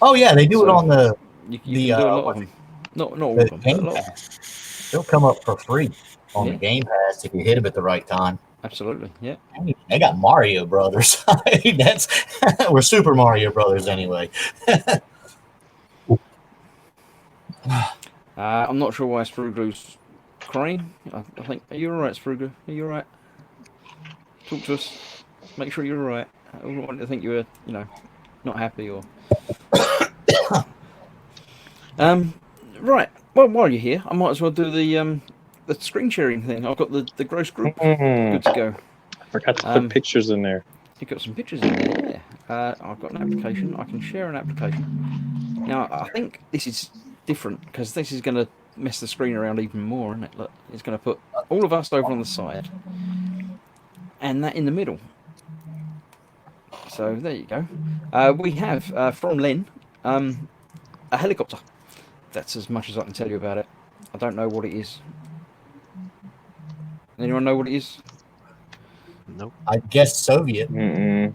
Oh yeah, they do it So- on the. You The, can do a lot what- of them. Not all the of them, but a Game lot of them. Pass. They'll come up for free on Yeah. the Game Pass if you hit them at the right time. Absolutely, yeah. I mean, they got Mario Brothers. I mean, that's we're Super Mario Brothers anyway. I'm not sure why Spruglu's crying. I think, are you alright, Spruglu? Are you alright? Talk to us. Make sure you're alright. I wouldn't want to think you were, not happy or. Right. Well, while you're here, I might as well do the screen sharing thing. I've got the gross group good to go. I forgot to Um, put pictures in there. You've got some pictures in there. Yeah. I've got an application. I can share an application. Now, I think this is different because this is going to mess the screen around even more, isn't it? Look, it's going to put all of us over on the side and that in the middle. So there you go. We have from Len a helicopter. That's as much as I can tell you about it. I don't know what it is. Anyone know what it is? Nope. I guess Soviet. Mm-mm.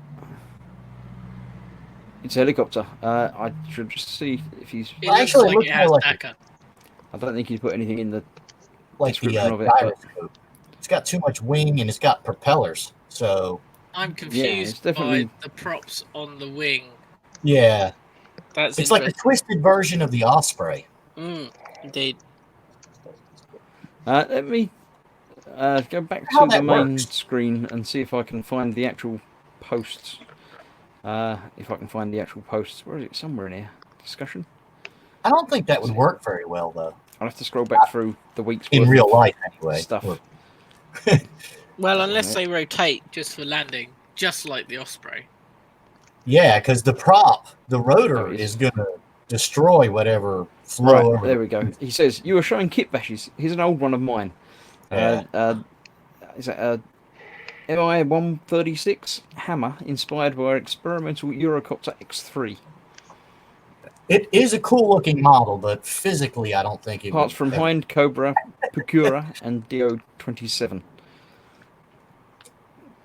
It's a helicopter. I should just see if he's. It Well, looks actually, it like looks it has more like- backup. I don't think he's put anything in the. Like the Description of it, gyroscope. It's got too much wing and it's got propellers. So I'm it's confused definitely- by the props on the wing. yeah, That's it's like a interesting. twisted version of the Osprey. Indeed. Let me go back How to the that main works. screen and see if I can find the actual posts. If I can find the actual posts. Where is it? Somewhere in here. Discussion. I don't think that would work very well though. I'll have to scroll back through the week's In worth real of life, anyway. stuff. Or- Well, unless Yeah. they rotate just for landing, just like the Osprey. Yeah, because the prop, the rotor, Oh, is going to destroy whatever flow Right, over. there we go. He says, you are showing kit bashes. Here's an old one of mine. Yeah. Is that a MI 136 hammer inspired by our experimental Eurocopter X3? It is a cool looking model, but physically, I don't think it Parts would from ever- Hind, Cobra, Pukura, and DO27.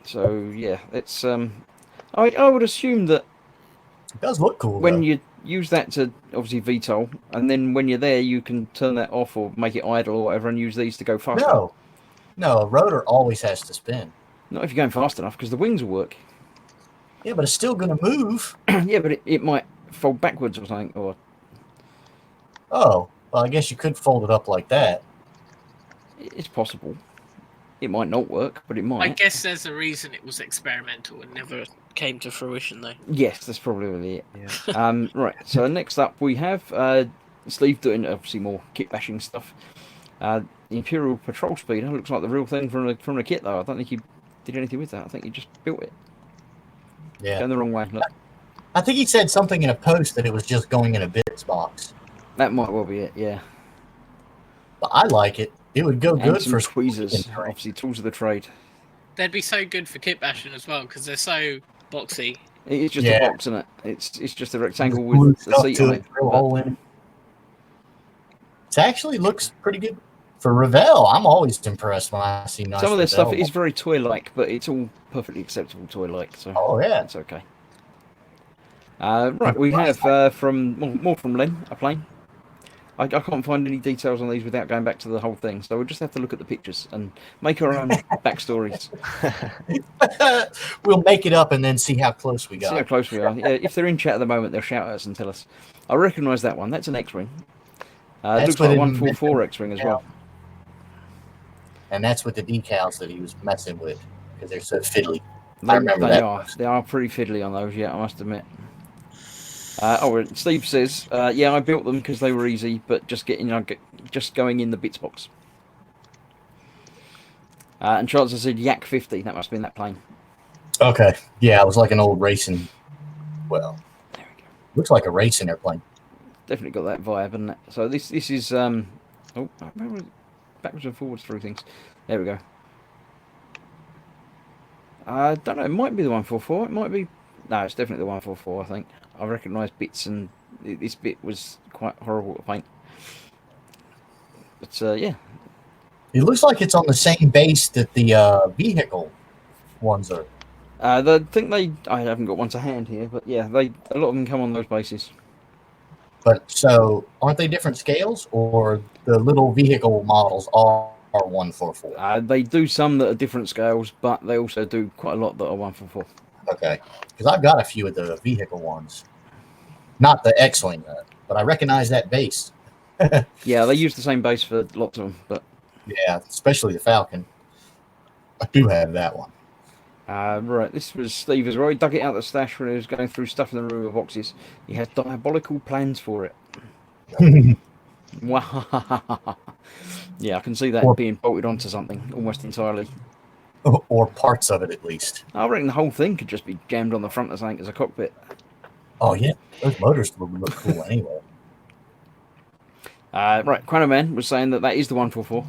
So yeah, it's I would assume that It does look cool. when though. you use that to obviously VTOL, and then when you're there, you can turn that off or make it idle or whatever, and use these to go faster. No, a rotor always has to spin. Not if you're going fast enough, because the wings will work. Yeah, but it's still going to move. Yeah, but it might fold backwards or something, or Oh, well, I guess you could fold it up like that. it's possible. It might not work, but it I might. guess there's a reason it was experimental and never came to fruition, though. Yes, that's probably it. Yeah. Right, so next up we have Steve doing obviously more kit bashing stuff. The Imperial Patrol Speeder looks like the real thing from the kit though. I don't think he did anything with that. I think he just built it. Yeah. Going the wrong way. Look, I think he said something in a post that it was just going in a bits box. that might well be it. Yeah. But I like it. It would go And good some for tweezers, squeezing terrain. obviously tools of the trade. They'd be so good for kit bashing as well because they're so boxy. It's just Yeah. a box, isn't it? It's just a rectangle Glue with the stuff seat to on it, it. drill a But hole in it. It actually looks pretty good for Revell. I'm always impressed when I see nice. some of this stuff Revell. is very toy-like, but it's all perfectly acceptable toy-like. So. Oh yeah. That's okay. Right, we have from more from Len, a plane. I can't find any details on these without going back to the whole thing. So we'll just have to look at the pictures and make our own backstories. We'll make it up and then see how close we See how got. close we are. Yeah, if they're in chat at the moment, they'll shout at us and tell us. I recognise that one. That's an X-wing. It That's looks like a what it 144 X-wing as well. And that's with the decals that he was messing with because they're so fiddly. I They, remember they that. are. They are pretty fiddly on those. Yeah, I must admit. Steve says, yeah, I built them because they were easy, but just going in the bits box. And Charles has said Yak 50. That must have been that plane. Okay. Yeah, it was like an old racing. Well, There we go. looks like a racing airplane. Definitely got that vibe, hasn't it? So this is backwards and forwards through things. There we go. I don't know. It might be the 144. It might be. No, it's definitely the 144. I think I recognise bits, and this bit was quite horrible to paint. But yeah, It looks like it's on the same base that the vehicle ones are. I think I haven't got one to hand here, but yeah, a lot of them come on those bases. But so aren't they different scales, or the little vehicle models are 144? They do some that are different scales, but they also do quite a lot that are 144. Okay, because I've got a few of the vehicle ones, not the X-wing, but I recognize that base. Yeah, they use the same base for lots of them, but Yeah, especially the Falcon. I do have that one. right, this was Steve as well. He dug it out of the stash when he was going through stuff in the room of boxes. He had diabolical plans for it. Yeah, I can see that Or- being bolted onto something almost entirely. Or parts of it, at least. I reckon the whole thing could just be jammed on the front of something as a cockpit. Oh, yeah. Those motors would look cool anyway. Right, Chronoman was saying that is the 144,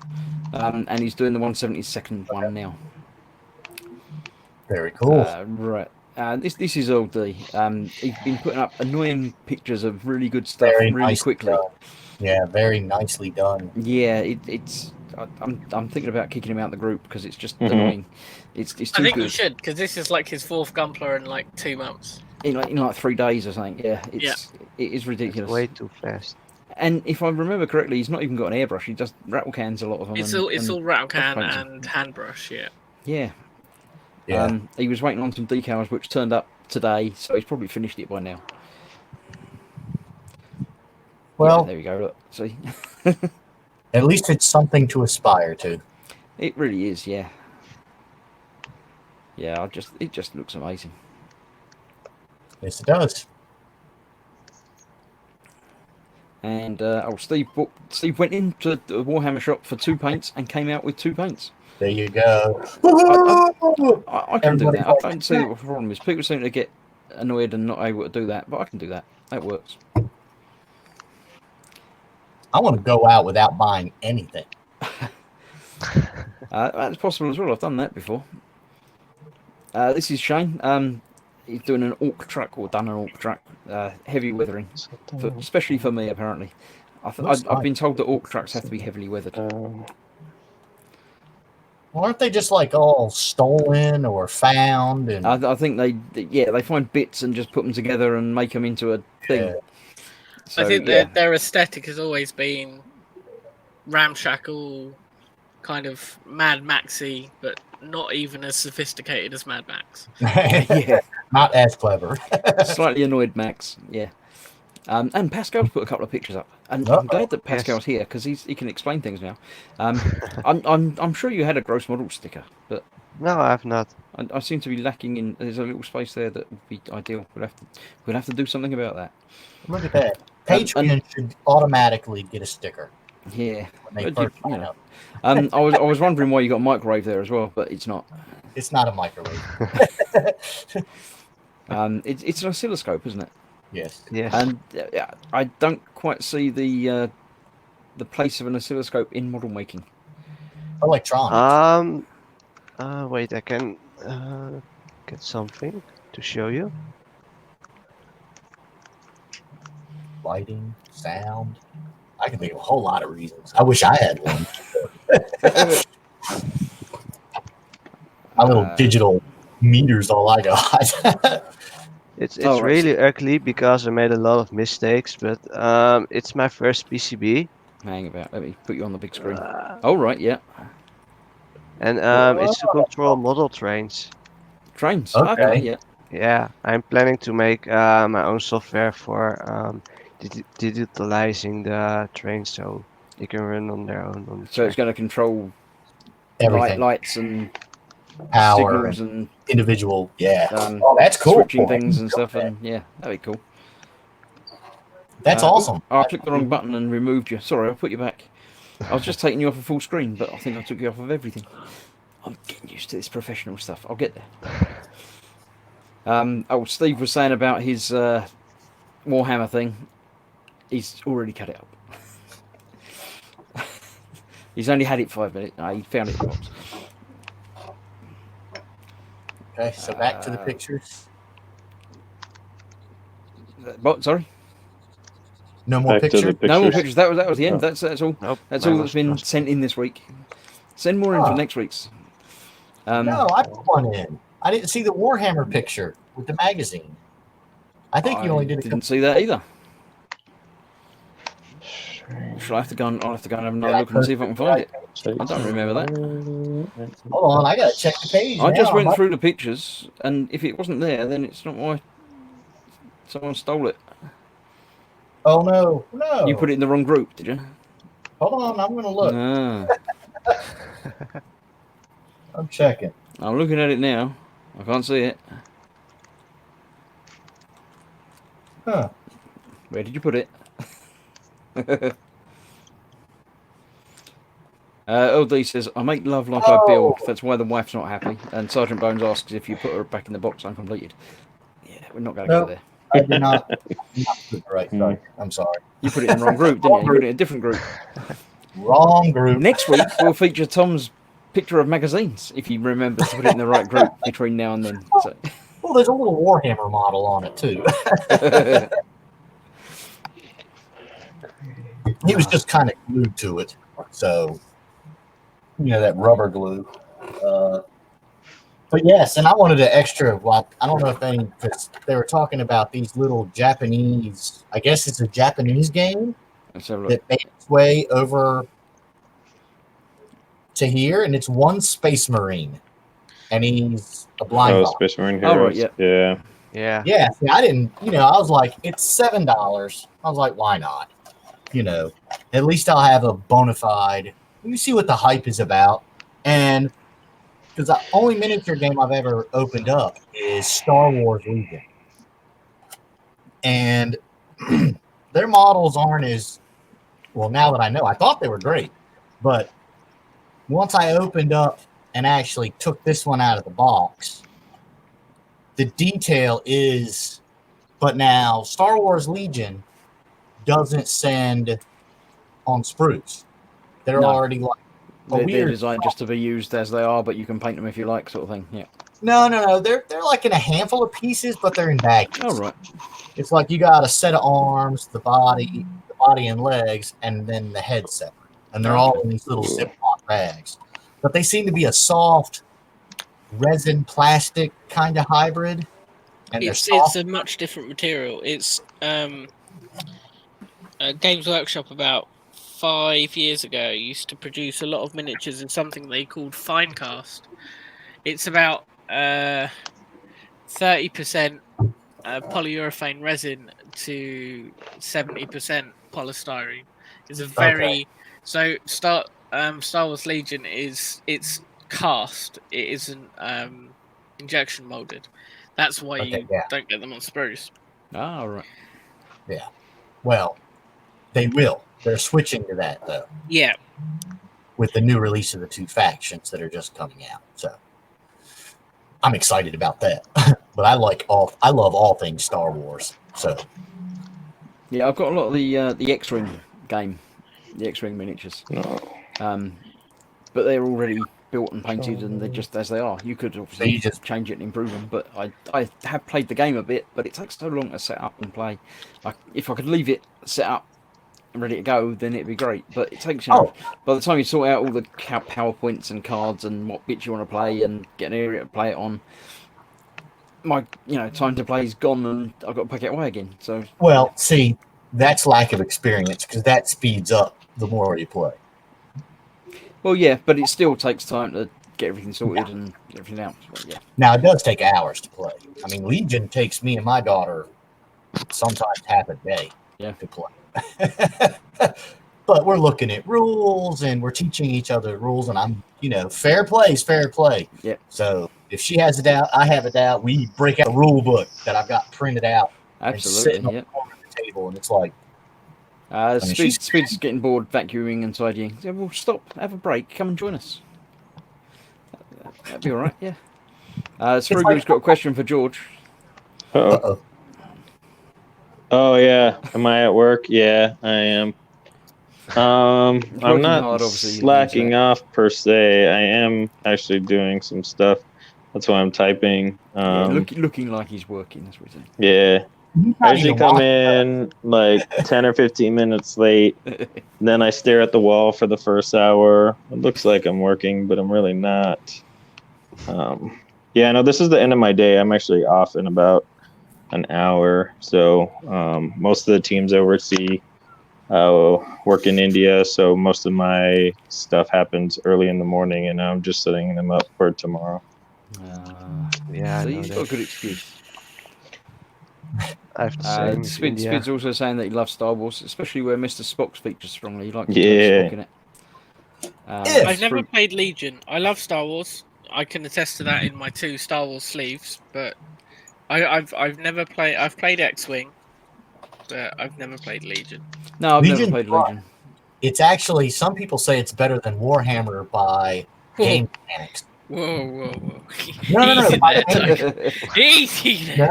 and he's doing the 172nd one now. Very cool. Right. This is old D. He's been putting up annoying pictures of really good stuff Very really nicely quickly. done. Yeah, very nicely done. Yeah, it's. I'm thinking about kicking him out of the group because it's just Mhm. annoying. It's too I think good. you should, because this is like his fourth Gunpla in like 2 months. In like 3 days or something. Yeah, it is ridiculous. Way too fast. And if I remember correctly, he's not even got an airbrush. He just rattle cans a lot of them. It's and all rattle can painting. and hand brush, yeah. Yeah. Yeah. He was waiting on some decals which turned up today, so he's probably finished it by now. Well, yeah, there we go. Look, see, at least it's something to aspire to. it really is. Yeah. Yeah, it just looks amazing. Yes, it does. And Steve went into the Warhammer shop for 2 paints and came out with 2 paints. There you go. I can do Everybody that. I don't see what the problem is. People seem to get annoyed and not able to do that, but I can do that. That works. I want to go out without buying anything. That's possible as well. I've done that before. This is Shane. He's doing an orc truck, or done an orc truck. Heavy weathering, especially for me, apparently. I've been told that orc trucks have to be heavily weathered. Well, aren't they just like all stolen or found? And I think they find bits and just put them together and make them into a thing. Yeah. So, I think yeah. their aesthetic has always been ramshackle, kind of Mad Maxy, but not even as sophisticated as Mad Max. Yeah, not as clever. slightly annoyed Max. Yeah, and Pascal's put a couple of pictures up, and Uh-oh. I'm glad that Pascal's here because he can explain things now. I'm sure you had a gross model sticker, but No, I have not. I seem to be lacking in. There's a little space there that would be ideal. We'll have to do something about that. Look at that. Patreon should automatically get a sticker Yeah. when they But you- first sign you know. up. I was wondering why you got a microwave there as well, but it's not. It's not a microwave. It's an oscilloscope, isn't it? Yes. Yes. And I don't quite see the place of an oscilloscope in model making. Electronics. Wait, I can get something to show you. Lighting, sound. I can think of a whole lot of reasons. I wish I had one. My little digital meter's all I got. It's Oh, right. really ugly because I made a lot of mistakes, but it's my first PCB. Hang about. Let me put you on the big screen. Oh, right, yeah. And it's to control model trains. Trains. Okay. Okay, yeah. Yeah, I'm planning to make my own software for digitalizing the trains so they can run on their own on the So it's track. going to control Everything. lights and Power signals and and individual. Yeah. um, Oh, that's cool. switching I things can and enjoy stuff. that. And yeah, that'd be cool. That's Oop, awesome. I clicked the wrong button and removed you. Sorry, I put you back. I was just taking you off of full screen, but I think I took you off of everything. I'm getting used to this professional stuff. I'll get there. Steve was saying about his Warhammer thing. He's already cut it up. He's only had it 5 minutes. No, he found it in the box. Okay, so back to the pictures. What? Sorry? No more Back to the pictures. pictures. No more pictures. That was the end. Oh. That's all. Nope, That's mine all that's was been lost. sent in this week. Send more in for Oh. next week's. No, I put one in. I didn't see the Warhammer picture with the magazine. I think you only did a didn't couple. see that either. Shall I have to go and I'll have to go and have another look and see if I can find it. I don't remember that. Hold on, I gotta check the page. I just now. went through the pictures, and if it wasn't there, then it's not my. Someone stole it. Oh no! You put it in the wrong group, did you? Hold on, I'm gonna look. Ah, I'm checking. I'm looking at it now. I can't see it. Huh? Where did you put it? LD says, I make love like I build. That's why the wife's not happy. And Sergeant Bones asks if you put her back in the box uncompleted. Yeah, we're not going to go Nope. there. I did not put the right site. I'm sorry. You put it in the wrong group, didn't you? You put it in a different group. Wrong group. Next week, we'll feature Tom's picture of magazines, if he remembers to put it in the right group between now and then. So. Well, there's a little Warhammer model on it too. He was just kind of glued to it, so that rubber glue. But yes, and I wanted an extra. Well, I don't know if because they were talking about these little Japanese. I guess it's a Japanese game Let's have a look. that made its way over to here, and it's one Space Marine, and he's a blind. Oh, bot. Space Marine Oh, Heroes. right, Yeah. Yeah. Yeah, see, I didn't. I was like, it's $7. I was like, why not? At least I'll have a bona fide. Let me see what the hype is about, and because the only miniature game I've ever opened up is Star Wars Legion, and their models aren't as well. Now that I know, I thought they were great, but once I opened up and actually took this one out of the box, the detail is. But now Star Wars Legion doesn't send on sprues. They're No. already like They're weird. designed just to be used as they are, but you can paint them if you like, sort of thing. Yeah. No. They're like in a handful of pieces, but they're in baggies. Oh, right. It's like you got a set of arms, the body and legs, and then the head separate. And they're all in these little Ziploc bags. But they seem to be a soft resin plastic kind of hybrid. And they're It's soft. a much different material. It's Games Workshop about 5 years ago used to produce a lot of miniatures in something they called Finecast. It's about 30% polyurethane resin to 70% polystyrene. It's a very Star Wars Legion it's cast. It isn't injection molded. That's why you don't get them on sprues. Ah, right. Well, they will. They're switching to that though. Yeah. With the new release of the two factions that are just coming out. So I'm excited about that. But I love all things Star Wars. So Yeah, I've got a lot of the X-Wing game, the X-Wing miniatures. No. But they're already built and painted, and they're just as they are. You could obviously you just change it and improve them, but I have played the game a bit, but it takes so long to set up and play. Like, if I could leave it set up and ready to go, then it'd be great. But it takes, by the time you sort out all the PowerPoints and cards and what bits you want to play and get an area to play it on, my time to play is gone and I've got to pack it away again. So Well, see, that's lack of experience because that speeds up the more you play. well, yeah, but it still takes time to get everything sorted and everything else. But yeah, Now it does take hours to play. I mean, Legion takes me and my daughter sometimes half a day to play. But we're looking at rules and we're teaching each other rules, and I'm, fair play is fair play. Yep. So if she has a doubt, I have a doubt. We break out a rule book that I've got printed out and sitting absolutely. on the corner of the table, and it's like, Yeah. mean, Speed's getting bored vacuuming and tidying. Yeah, well, stop, have a break, come and join us. That'd be all right. Yeah. Sprugo's got a question for George. Uh-oh. uh-oh. Oh yeah, am I at work? Yeah, I am. I'm working not hard, obviously, slacking off per se. I am actually doing some stuff. That's why I'm typing. Yeah, looking like he's working. That's what he's saying. Yeah, He's I not usually even come watching. in like 10 or 15 minutes late. Then I stare at the wall for the first hour. It looks like I'm working, but I'm really not. Yeah, no, this is the end of my day. I'm actually off in about an hour. So most of the teams I oversee work in India. So most of my stuff happens early in the morning, and I'm just setting them up for tomorrow. Yeah, I so know he's that. got a good excuse. I have the same. Speed's also saying that he loves Star Wars, especially where Mr. Spock features strongly. He likes Yeah. Spock in it. I've never played Legion. I love Star Wars. I can attest to that in my 2 Star Wars sleeves. But I've never played. I've played X-Wing, but I've never played Legion. No, I've never Legion's played fun. Legion. It's actually, some people say it's better than Warhammer by game mechanics. Whoa. No. Easy by there, game- Doug. Easy there.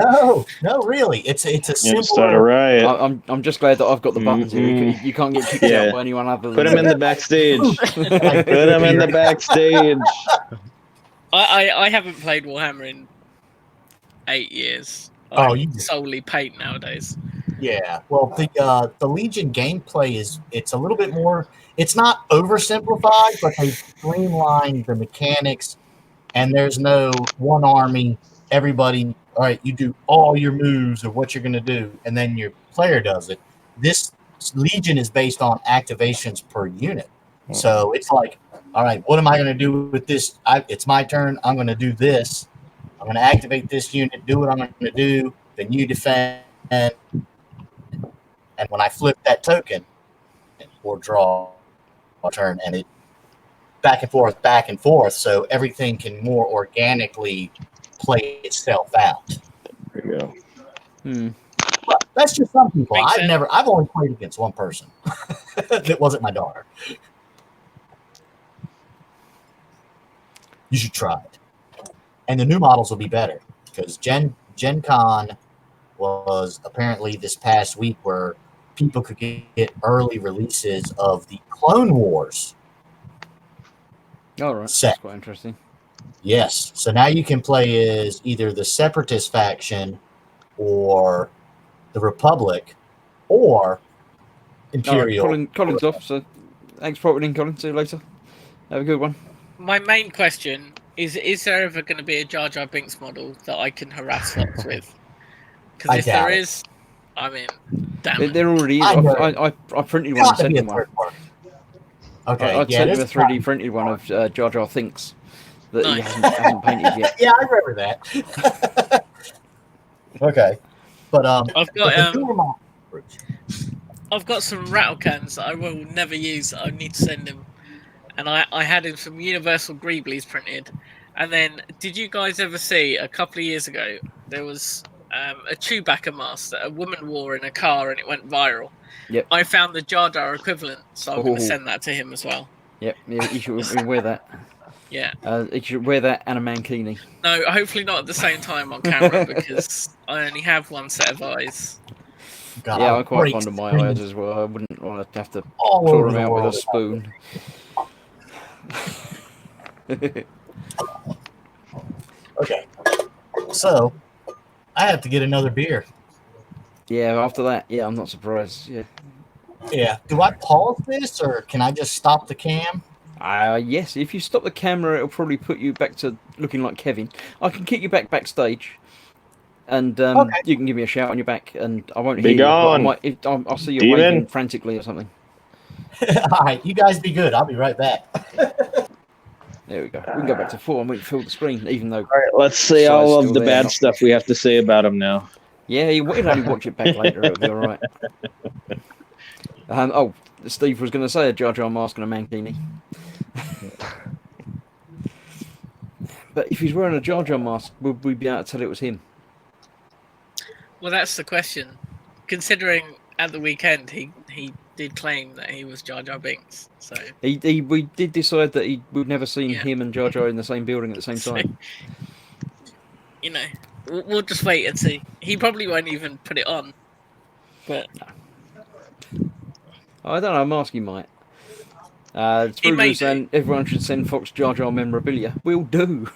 No, really. It's a Yeah, start a simpler. riot. I'm just glad that I've got the buttons here. You can't get kicked Yeah. out by anyone other than Put him in the backstage. Put him in the backstage. I haven't played Warhammer in 8 years. Oh, I you- solely paint nowadays. Yeah. Well, the Legion gameplay it's a little bit more. It's not oversimplified, but they streamlined the mechanics, and there's no one army. Everybody, all right, you do all your moves of what you're going to do, and then your player does it. This Legion is based on activations per unit, so it's like, all right, what am I going to do with this? It's my turn. I'm going to do this. I'm going to activate this unit. Do what I'm going to do. Then you defend. And when I flip that token or draw a turn, and it back and forth, so everything can more organically play itself out. There you go. But that's just some people. Makes sense. I've only played against one person. That wasn't my daughter. You should try it. And the new models will be better because Gen Con was apparently this past week where people could get early releases of the Clone Wars. All right, Set. that's quite interesting. Yes. So now you can play as either the Separatist faction or the Republic or All right, Imperial. Colin's off, so thanks for popping in, Colin. See you later. Have a good one. My main question is there ever going to be a Jar Jar Binks model that I can harass Fox with? I Because if doubt there it. is, I mean, damn it. There already is. I know. I printed one and Got to sent be a him one. third party. Okay. I sent him a there's 3D printed one of Jar Jar Thinks that he Nice. hasn't painted yet. Yeah, I remember that. Okay. But I've but got the newer models- I've got some rattle cans that I will never use that I need to send him. And I had him some Universal Greeblies printed. And then, did you guys ever see, a couple of years ago, there was a Chewbacca mask that a woman wore in a car and it went viral? Yep. I found the Jar Jar equivalent, so I'm going Oh. to send that to him as well. Yep, yeah, you should wear that. Yeah. You should wear that and a mankini. No, hopefully not at the same time on camera because I only have one set of eyes. God, Yeah, I'll I'm quite break fond of my screens eyes as well. I wouldn't want to have to all claw over them the out with a world. spoon. Okay. So, I have to get another beer. Yeah, after that, yeah, I'm not surprised. Yeah. Yeah. Do I pause this or can I just stop the cam? Yes, if you stop the camera, it'll probably put you back to looking like Kevin. I can kick you backstage, and Okay. you can give me a shout on your back, and I won't Be hear you. But I gone, might, I'll see you demon. waving frantically or something. All right, you guys be good. I'll be right back. There we go. We can go back to 4 and we can fill the screen, even though, All right, let's say Si's all still of the there, bad not- stuff we have to say about him now. yeah, he'll only watch it back later. It'll be all right. Oh, Steve was going to say a Jar Jar mask and a mankini. But if he's wearing a Jar Jar mask, would we be able to tell it was him? Well, that's the question. Considering at the weekend he did claim that he was Jar Jar Binks, so We did decide that we'd never seen Yeah. him and Jar Jar in the same building at the same time. you know, we'll just wait and see. He probably won't even put it on. But I don't know, mask he might. He Spruger may was saying everyone should send Fox Jar Jar memorabilia. We'll do.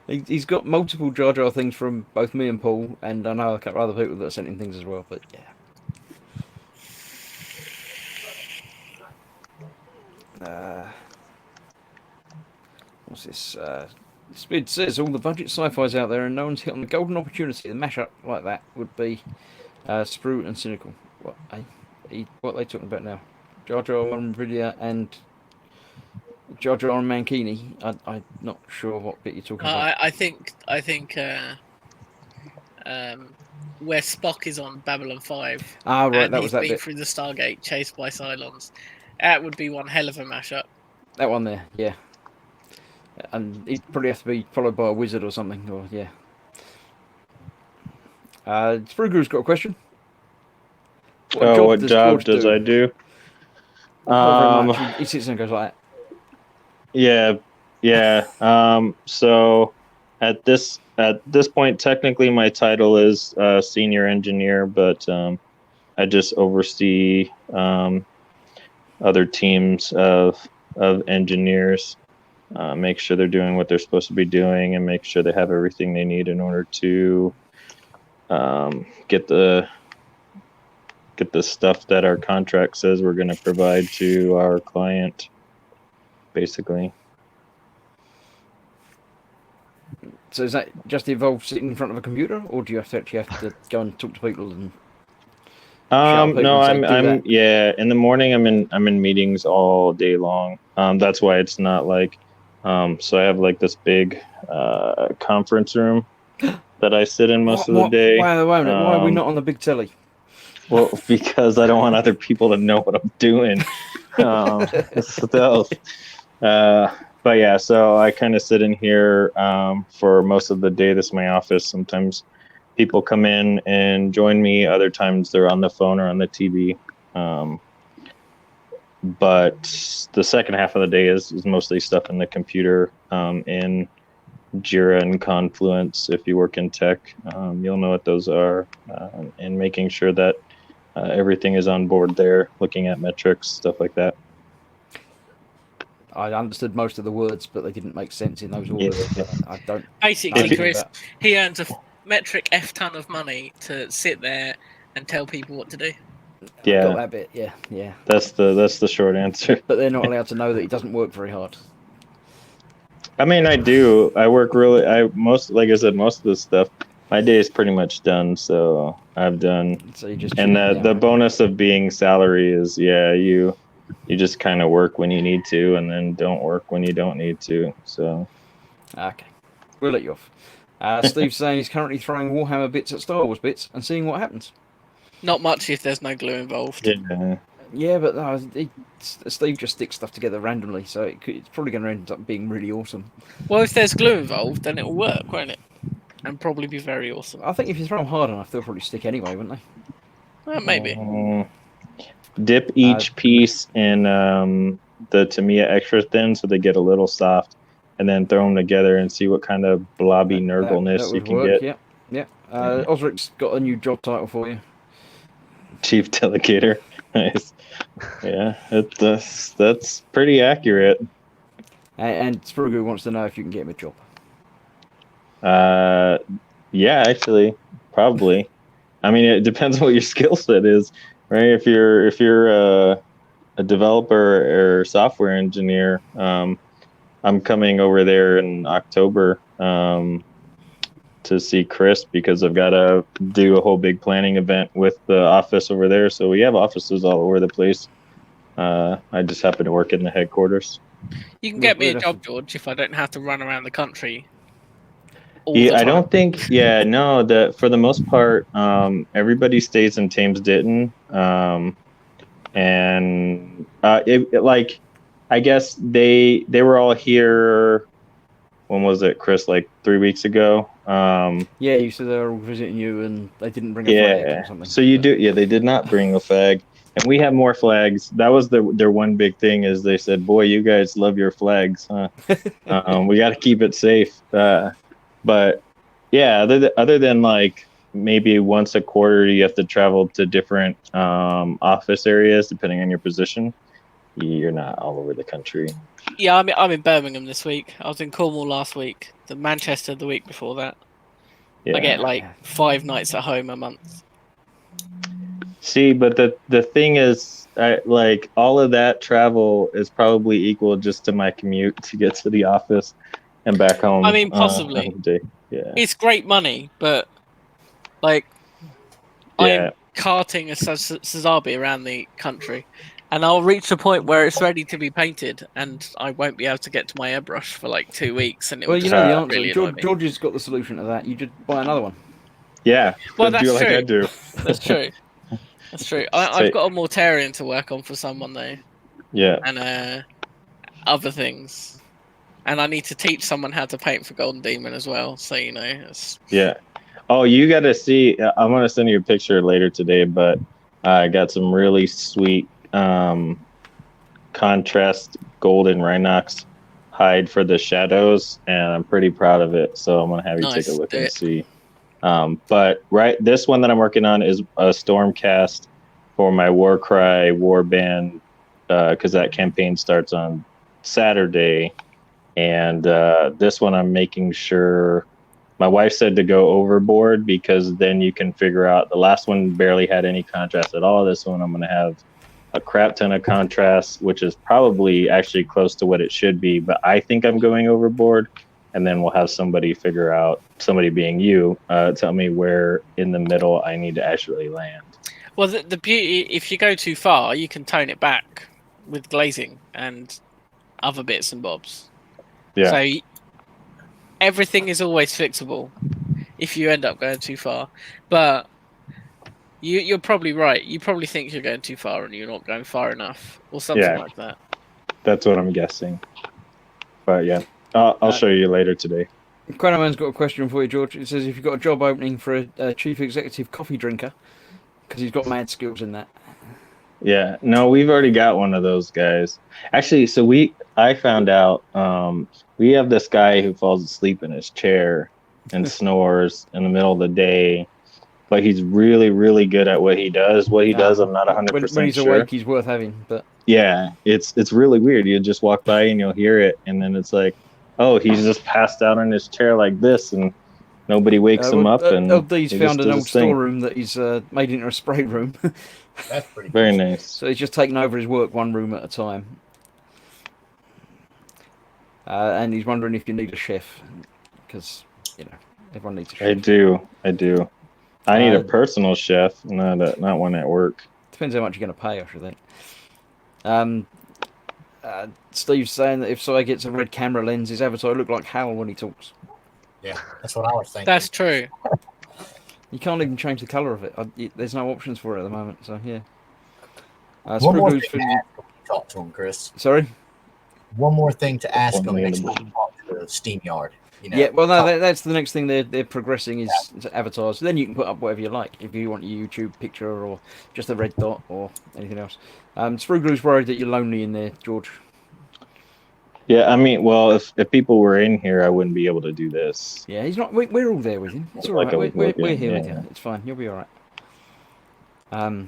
He's got multiple Jar Jar things from both me and Paul, and I know a couple of other people that are sent him things as well, but yeah. What's this? Spid says all the budget sci-fi's out there and no one's hit on the golden opportunity. The mashup like that would be Sprue and Cynical. What? What are they talking about now? Jar Jar and Ridia and Jar Jar and Mankini. I'm not sure what bit you're talking about. I think where Spock is on Babylon 5 Ah, right, and that he's was that been bit. through the Stargate chased by Cylons. That would be one hell of a mashup. That one there, yeah. And he'd probably have to be followed by a wizard or something, or yeah. Spruger's got a question. What job does George I do? Not very much. He sits and goes like that. Yeah. So at this point, technically, my title is senior engineer, but I just oversee other teams of engineers, make sure they're doing what they're supposed to be doing, and make sure they have everything they need in order to get the stuff that our contract says we're going to provide to our client, basically. So is that just involve sitting in front of a computer, or do you actually have to go and talk to people and? Shout people No, and say, "Do that." in the morning I'm in meetings all day long. That's why it's not like, so I have like this big conference room that I sit in most of the day. Why are we not on the big telly? Well, because I don't want other people to know what I'm doing. But yeah, so I kind of sit in here for most of the day. This is my office. Sometimes people come in and join me. Other times they're on the phone or on the TV. But the second half of the day is mostly stuff in the computer, in Jira and Confluence. If you work in tech, you'll know what those are, and making sure that everything is on board there, looking at metrics, stuff like that. I understood most of the words, but they didn't make sense in those orders. Yeah. I don't. Basically, I Chris, that. he earns a metric F ton of money to sit there and tell people what to do. I got Yeah, that bit. Yeah. that's the short answer. But they're not allowed to know that he doesn't work very hard. I mean, I do. I work really. Like I said, most of this stuff, my day is pretty much done. So I've done. So you just. And the bonus of being salary is, you just kind of work when you need to, and then don't work when you don't need to. So. Okay, we'll let you off. Steve's saying he's currently throwing Warhammer bits at Star Wars bits and seeing what happens. Not much if there's no glue involved. Yeah. Yeah, but Steve just sticks stuff together randomly, so it's probably going to end up being really awesome. Well, if there's glue involved, then it'll work, won't it? And probably be very awesome. I think if you throw them hard enough, they'll probably stick anyway, wouldn't they? Well, maybe. Dip each piece in the Tamiya extra thin so they get a little soft, and then throw them together and see what kind of blobby nurgleness that you would can work, get. Yeah. Osric's got a new job title for you. Chief Delegator. Nice. Yeah, that's pretty accurate. And Sprugu wants to know if you can get him a job. Yeah, actually, probably. I mean, it depends what your skill set is, right? If you're a developer or software engineer, I'm coming over there in October to see Chris because I've got to do a whole big planning event with the office over there. So we have offices all over the place. I just happen to work in the headquarters. You can get me a We'd have job, to- George, if I don't have to run around the country. All Yeah, the I time. don't think. Yeah, no. For the most part, everybody stays in Thames Ditton, and like, I guess they were all here. When was it, Chris? Like 3 weeks ago. Yeah, you said they were all visiting you, and they didn't bring a flag Yeah. or something. So you but- do. Yeah, they did not bring a flag, and we have more flags. That was their one big thing is they said, "Boy, you guys love your flags, huh?" We got to keep it safe. But yeah, other than like maybe once a quarter, you have to travel to different office areas depending on your position. You're not all over the country. Yeah, I'm in Birmingham this week. I was in Cornwall last week. The Manchester the week before that. Yeah. I get like 5 nights at home a month. See, but the thing is, like all of that travel is probably equal just to my commute to get to the office and back home. I mean, possibly. the day. Yeah. It's great money, but like Yeah. I'm carting a Sazabi around the country, and I'll reach a point where it's ready to be painted, and I won't be able to get to my airbrush for like 2 weeks, and it Well, will you just know the answer. really annoy me. George has got the solution to that. You just buy another one. Yeah. Well, do that's like true. I do. That's true. That's true. I've got a Mortarian to work on for someone though, Yeah. and other things, and I need to teach someone how to paint for Golden Demon as well. So you know, it's... Yeah. Oh, you got to see. I'm gonna send you a picture later today, but I got some really sweet contrast golden Rhinox hide for the shadows, and I'm pretty proud of it. So I'm gonna have you take a Nice, look do and it. see. But this one that I'm working on is a Stormcast for my Warcry Warband, because that campaign starts on Saturday, and this one I'm making sure. My wife said to go overboard because then you can figure out. The last one barely had any contrast at all. This one I'm going to have a crap ton of contrast, which is probably actually close to what it should be. But I think I'm going overboard, and then we'll have somebody figure out, somebody being you, tell me where in the middle I need to actually land. Well, the beauty, if you go too far, you can tone it back with glazing and other bits and bobs. Yeah. So everything is always fixable if you end up going too far. But you're probably right. You probably think you're going too far and you're not going far enough, or something Yeah. like that. That's what I'm guessing. But yeah, I'll show you later today. Chronoman's got a question for you, George. It says if you've got a job opening for a chief executive coffee drinker, because he's got mad skills in that. Yeah, no, we've already got one of those guys. Actually, so I found out we have this guy who falls asleep in his chair and snores in the middle of the day, but he's really, really good at what he does. What he does, I'm not 100% When he's sure. awake, he's worth having. But Yeah, it's really weird. You just walk by and you'll hear it, and then it's like, oh, he's just passed out in his chair like this, and nobody wakes him up. And LD's he found just an does old his thing. storeroom that he's made into a spray room. That's pretty Very cool. nice. So he's just taken over his work one room at a time. And he's wondering if you need a chef, because everyone needs a chef. I do. I need a Uh, personal chef, not one at work. Depends how much you're going to pay, I should think. Steve's saying that if Si gets a red camera lens, his avatar will look like Hal when he talks. Yeah, that's what I was thinking. That's true. You can't even change the colour of it. There's no options for it at the moment. So yeah. One more thing Sprigglers to ask when you talk to him, Chris. Sorry. One more thing to ask One him thing next to- time you talk to the SteamYard. Yeah. Well, no, that's the next thing they're progressing is avatars. Then you can put up whatever you like. If you want a YouTube picture or just a red dot or anything else. Sprigglers worried that you're lonely in there, George. Yeah, I mean, well, if people were in here, I wouldn't be able to do this. Yeah, he's not. We're all there with him. It's all Like right. I We're, was we're looking, here with yeah. you. It's fine. You'll be all right.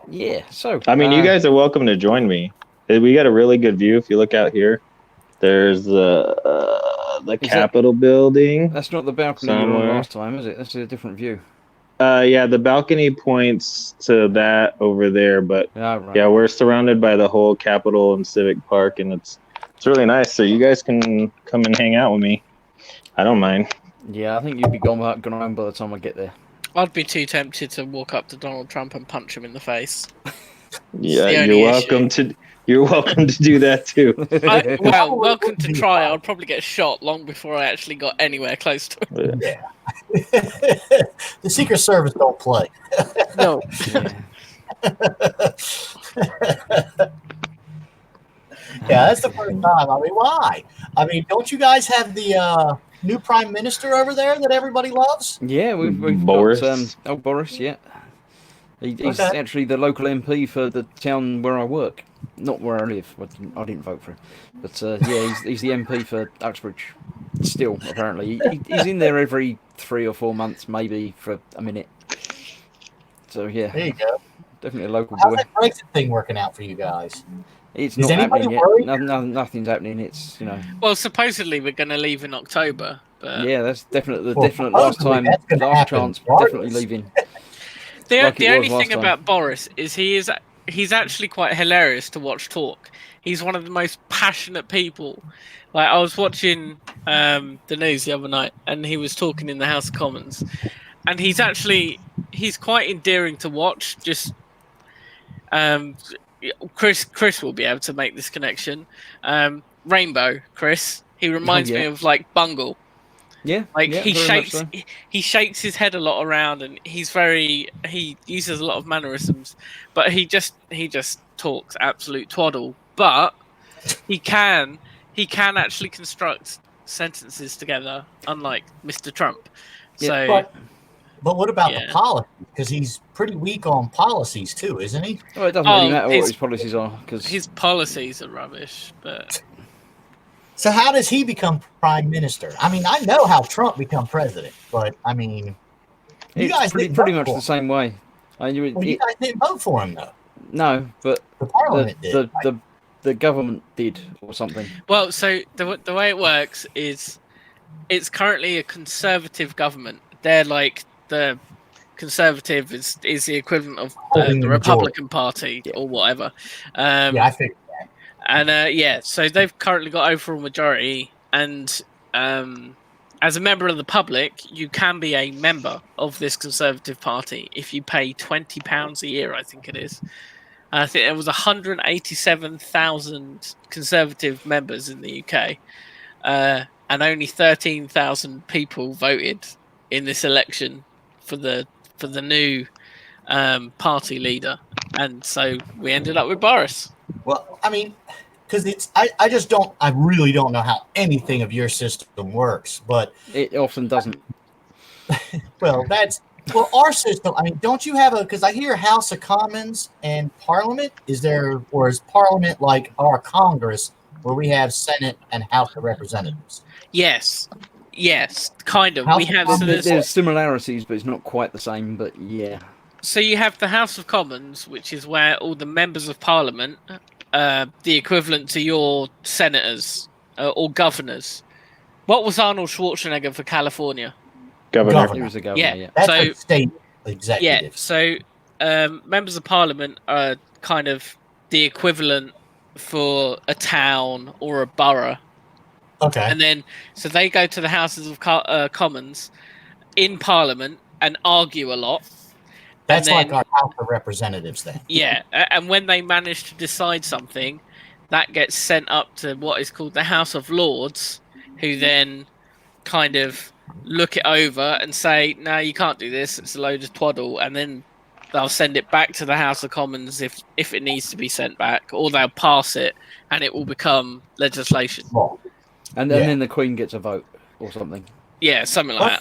Yeah. So. I mean, you guys are welcome to join me. We got a really good view. If you look out here, there's the Capitol building. That's not the balcony you were on Somewhere. last time, is it? That's a different view. Yeah, the balcony points to that over there, but Ah, right. yeah, we're surrounded by the whole Capitol and Civic Park, and it's really nice. So you guys can come and hang out with me. I don't mind. Yeah, I think you'd be gone home by the time I get there. I'd be too tempted to walk up to Donald Trump and punch him in the face. Yeah, the you're only welcome to. You're welcome to do that too. Well, welcome to try. I'd probably get shot long before I actually got anywhere close to him. Yeah. The Secret Service don't play. No. Yeah, that's the first time. I mean, why? I mean, don't you guys have the new prime minister over there that everybody loves? Yeah, we've Boris. got Boris. Yeah, he's Okay. actually the local MP for the town where I work, not where I live. I didn't vote for him, but yeah, he's the MP for Uxbridge. Still, apparently, he's in there every 3 or 4 months, maybe for a minute. So yeah, There you go. definitely a local How's boy. that Brexit thing working out for you guys? It's Is not anybody happening worried? yet. Nothing's happening. It's Well, supposedly we're going to leave in October, but yeah, that's definitely the Well, definite last supposedly time, that's gonna last happen chance, regardless. definitely leaving. the like it was only last thing time. about Boris is he's actually quite hilarious to watch talk. He's one of the most passionate people. Like I was watching the news the other night, and he was talking in the House of Commons, and he's quite endearing to watch. Just Chris will be able to make this connection. Rainbow Chris, he reminds me yeah. of like Bungle. Yeah, Like yeah, he very much shakes so. he shakes his head a lot around, and he uses a lot of mannerisms, but he just talks absolute twaddle. But he can actually construct sentences together, unlike Mr. Trump. Yeah, So But what about Yeah. the policy? Because he's pretty weak on policies too, isn't he? Well, it doesn't really Oh, matter what his- his policies are because his policies are rubbish. But So how does he become prime minister? I mean, I know how Trump become president, but I mean, you it's guys pretty, didn't pretty vote much for the him. same way. I mean, Well, you guys didn't vote for him though. no, but The parliament did. the government did or something. well, so the way it works is it's currently a conservative government. They're like the conservative is the equivalent of Holding the the Republican Party Yeah. or whatever. Yeah, I figured. And yeah, so they've currently got overall majority, and as a member of the public, you can be a member of this Conservative Party if you pay £20 a year, I think it is. And I think there was 187,000 Conservative members in the UK, and only 13,000 people voted in this election for the new party leader, and so we ended up with Boris. Well, I mean, because I really don't know how anything of your system works, but It often doesn't. our system, I mean, don't you have because I hear House of Commons and Parliament, is Parliament like our Congress where we have Senate and House of Representatives? Yes, kind of. House We of have Commons- There's similarities, but it's not quite the same. But yeah, so you have the House of Commons, which is where all the members of Parliament, the equivalent to your senators or governors. What was Arnold Schwarzenegger for California? Governor. he was a governor. Yeah. Yeah. That's So- like state Yeah, executives. so members of Parliament are kind of the equivalent for a town or a borough. Okay. And then, so they go to the Houses of Commons in Parliament and argue a lot. That's and like then- our House of Representatives then. Yeah, and when they manage to decide something, that gets sent up to what is called the House of Lords, who then kind of look it over and say, no, you can't do this, it's a load of twaddle, and then they'll send it back to the House of Commons if it needs to be sent back, or they'll pass it and it will become legislation. Well, And Yeah. then the Queen gets a vote or something. Yeah, something like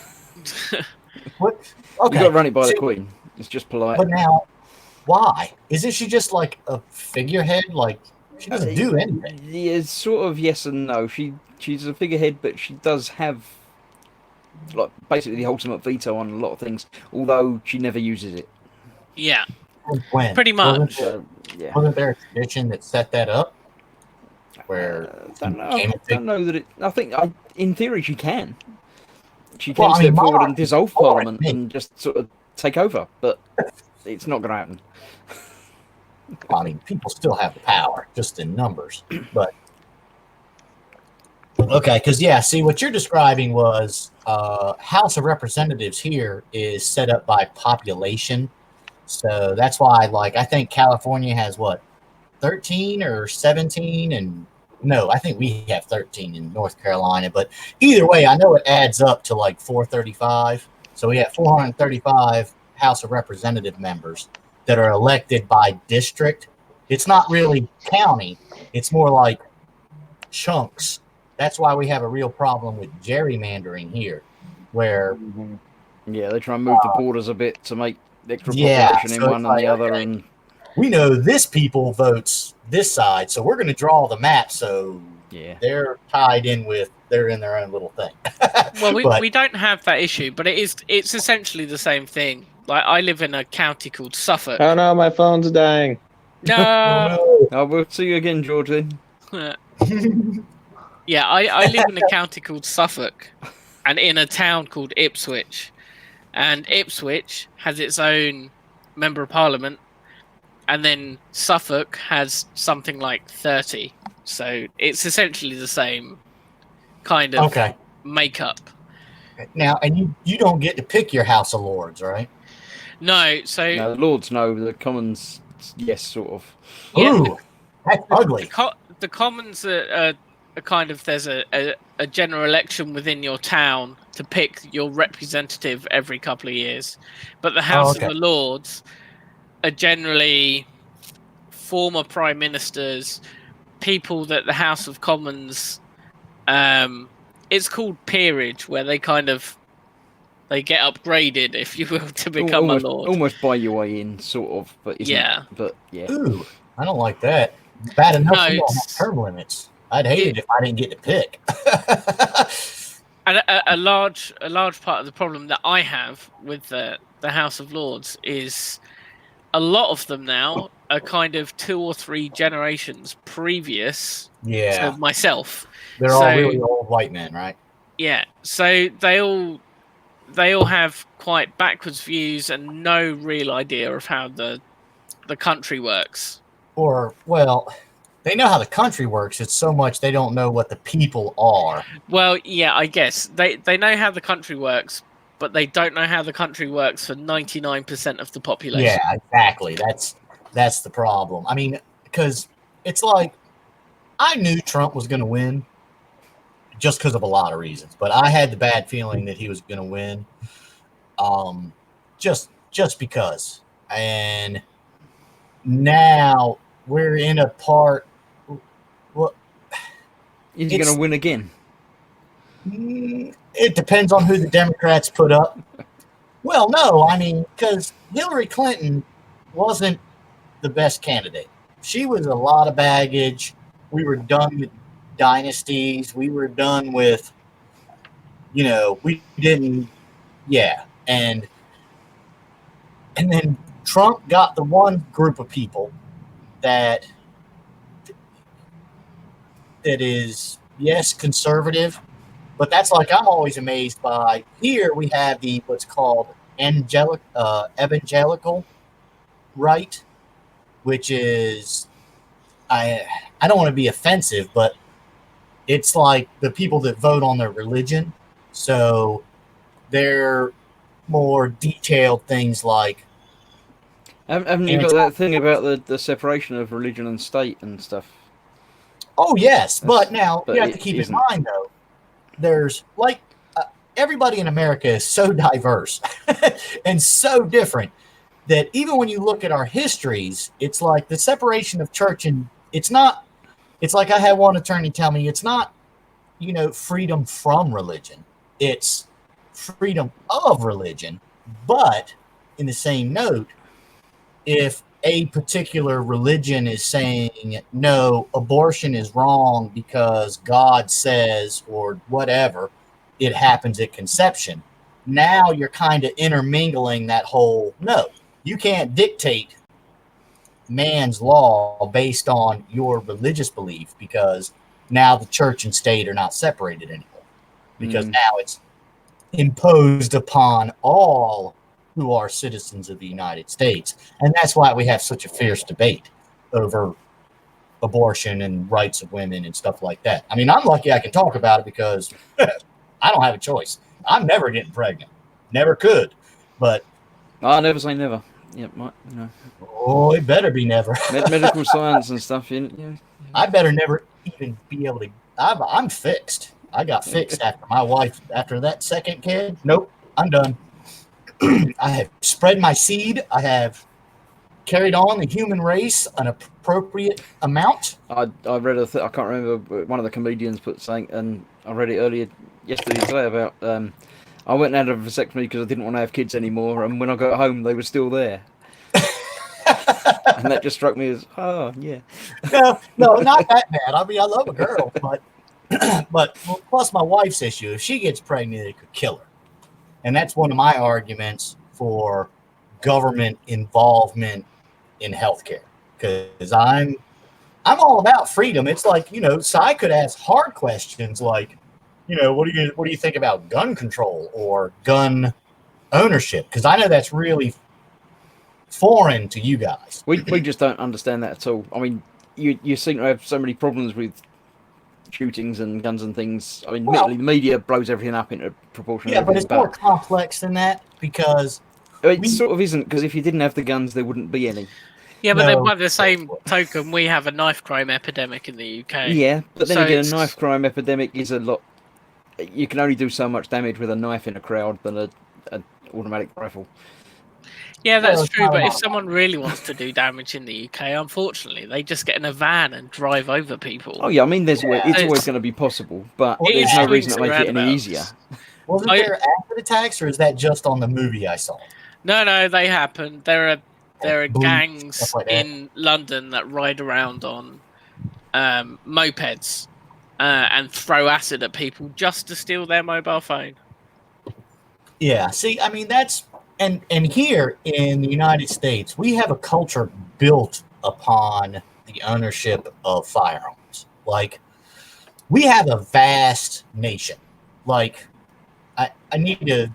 that. what? You Okay. got to run it by the See, Queen. It's just polite. But now, why? Isn't she just like a figurehead? Like, she doesn't do anything. Yeah, it's sort of yes and no. She's a figurehead, but she does have like basically the ultimate veto on a lot of things. Although she never uses it. Yeah, When? pretty much. So yeah. Wasn't there a tradition that set that up? Where Don't know. Came I don't know that it. I think in theory she can. She can Well, I mean, step forward and monarchy- dissolve monarchy- Parliament and just sort of take over, but it's not going to happen. I mean, people still have the power, just in numbers. But Okay, because yeah, see what you're describing was House of Representatives here is set up by population, so that's why like I think California has what 13 or 17, and no, I think we have 13 in North Carolina. But either way, I know it adds up to like 435. So we have 435 House of Representative members that are elected by district. It's not really county; it's more like chunks. That's why we have a real problem with gerrymandering here, where Yeah, they try and move the borders a bit to make extra Yeah, population in so one it's and like, the other, okay. and we know this people votes this side, so we're going to draw the map so yeah. they're tied in with they're in their own little thing. Well, But- we don't have that issue, but it's essentially the same thing. Like I live in a county called Suffolk. Oh no, my phone's dying. No. Oh, we'll see you again, George. Then. Yeah, I live in a county called Suffolk and in a town called Ipswich. And Ipswich has its own member of parliament, and then Suffolk has something like 30. So it's essentially the same kind of okay. makeup. Now, and you don't get to pick your House of Lords, right? No, so No, the Lords no, the Commons yes, sort of. yeah, Ooh, that's ugly. the Commons are kind of there's a general election within your town to pick your representative every couple of years, but the House okay. of the Lords are generally former prime ministers, people that the House of Commons, it's called peerage, where they kind of they get upgraded, if you will, to become almost, a lord. Almost buy your way in, sort of, but isn't Yeah. it? But yeah. Ooh, I don't like that. Bad enough No, we don't have it's- term limits. I'd hate it if I didn't get to pick. And a large part of the problem that I have with the House of Lords is a lot of them now are kind of 2 or 3 generations previous Yeah, to myself. they're all so- really old white men, right? Yeah, so they all have quite backwards views and no real idea of how the country works. Or, well, they know how the country works. It's so much they don't know what the people are. Well, yeah, I guess they know how the country works, but they don't know how the country works for 99% of the population. Yeah, exactly. That's the problem. I mean, because it's like I knew Trump was going to win just because of a lot of reasons, but I had the bad feeling that he was going to win, just because. And now we're in a part. Well, Is he going It's- to win again? it depends on who the Democrats put up. Well, no, I mean, because Hillary Clinton wasn't the best candidate. She was a lot of baggage. We were done with dynasties. We were done with, we didn't, yeah. And then Trump got the one group of people that is, yes, conservative, but that's like I'm always amazed by. Here we have the what's called evangelical right, which is I don't want to be offensive, but it's like the people that vote on their religion. So they're more detailed things like Haven't you got that thing about the separation of religion and state and stuff? oh yes, but now but you have it to keep in isn't. mind though. There's like everybody in America is so diverse and so different that even when you look at our histories, it's like the separation of church and it's not. It's like I had one attorney tell me it's not, freedom from religion. It's freedom of religion. But in the same note, if a particular religion is saying, no, abortion is wrong because God says, or whatever, it happens at conception. Now you're kind of intermingling that whole, no, you can't dictate man's law based on your religious belief because now the church and state are not separated anymore. Because now it's imposed upon all who are citizens of the United States. And that's why we have such a fierce debate over abortion and rights of women and stuff like that. I mean, I'm lucky I can talk about it because I don't have a choice. I'm never getting pregnant. Never could. But I never say never. Yeah, oh, it better be never. medical science and stuff. I better never even be able to. I'm fixed. I got fixed after my wife, after that second kid. Nope, I'm done. I have spread my seed. I have carried on the human race an appropriate amount. I read I can't remember, but one of the comedians put something, and I read it earlier today about I went and had a vasectomy because I didn't want to have kids anymore, and when I got home they were still there. And that just struck me as, oh yeah. No, not that bad. I mean, I love a girl, but well, plus my wife's issue. If she gets pregnant, it could kill her. And that's one of my arguments for government involvement in healthcare, because I'm all about freedom. It's like, Cy could ask hard questions like, what do you think about gun control or gun ownership? Because I know that's really foreign to you guys. We just don't understand that at all. I mean, you seem to have so many problems with shootings and guns and things. I mean, admittedly, the media blows everything up into proportion. Yeah, but it's more complex than that because it sort of isn't. Because if you didn't have the guns, there wouldn't be any. Yeah, but then by the same token, we have a knife crime epidemic in the UK. Yeah, but then again, a knife crime epidemic is a lot. You can only do so much damage with a knife in a crowd than an automatic rifle. Yeah, that's true. But if someone really wants to do damage in the UK, unfortunately, they just get in a van and drive over people. Oh yeah, I mean, it's always going to be possible, but there's no reason to make it any easier. Wasn't there acid attacks, or is that just on the movie I saw? No, they happen. There are gangs in London that ride around on mopeds and throw acid at people just to steal their mobile phone. Yeah, see, I mean, that's and here in the United States, we have a culture built upon the ownership of firearms. Like, we have a vast nation. Like, I need to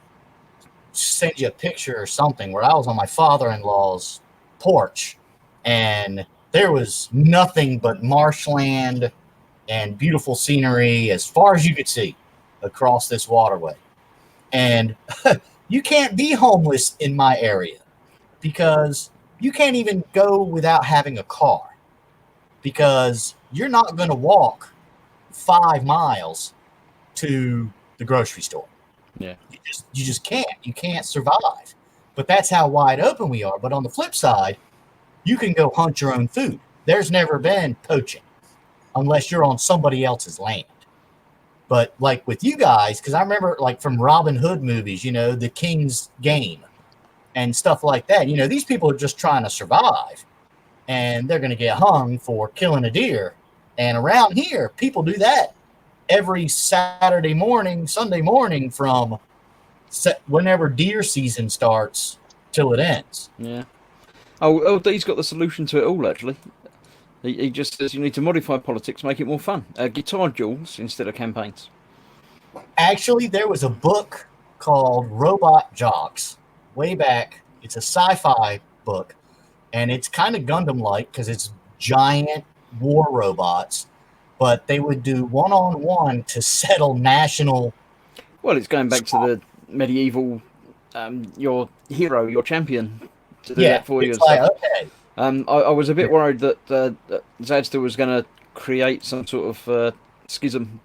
send you a picture or something where I was on my father-in-law's porch and there was nothing but marshland and beautiful scenery as far as you could see across this waterway. And you can't be homeless in my area because you can't even go without having a car because you're not going to walk 5 miles to the grocery store. Yeah. You just can't. You can't survive. But that's how wide open we are. But on the flip side, you can go hunt your own food. There's never been poaching unless you're on somebody else's land. But like with you guys, because I remember like from Robin Hood movies, the King's Game and stuff like that. These people are just trying to survive and they're going to get hung for killing a deer. And around here, people do that every Saturday morning, Sunday morning from whenever deer season starts till it ends. Yeah. Oh, he's got the solution to it all, actually. He just says you need to modify politics, make it more fun. Guitar duels instead of campaigns. Actually, there was a book called Robot Jocks way back. It's a sci-fi book, and it's kind of Gundam-like because it's giant war robots, but they would do one-on-one to settle national... Well, it's going back to the medieval, your hero, your champion, to do that for you. Okay. I was a bit worried that Zadster was going to create some sort of schism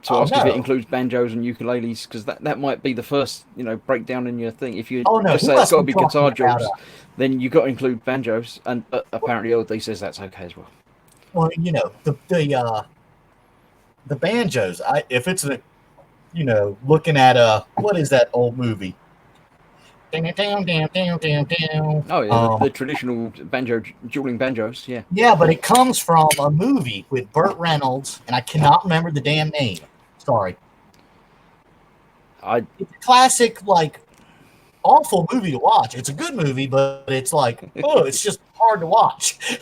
to ask if it includes banjos and ukuleles, because that might be the first breakdown in your thing. If you just say it's got to be guitar duels, then you've got to include banjos, and apparently LD says that's okay as well. Well, the banjos. If it's looking at what is that old movie? Oh yeah, the traditional dueling banjos, yeah. Yeah, but it comes from a movie with Burt Reynolds, and I cannot remember the damn name. Sorry. It's a classic, awful movie to watch. It's a good movie, but it's it's just hard to watch.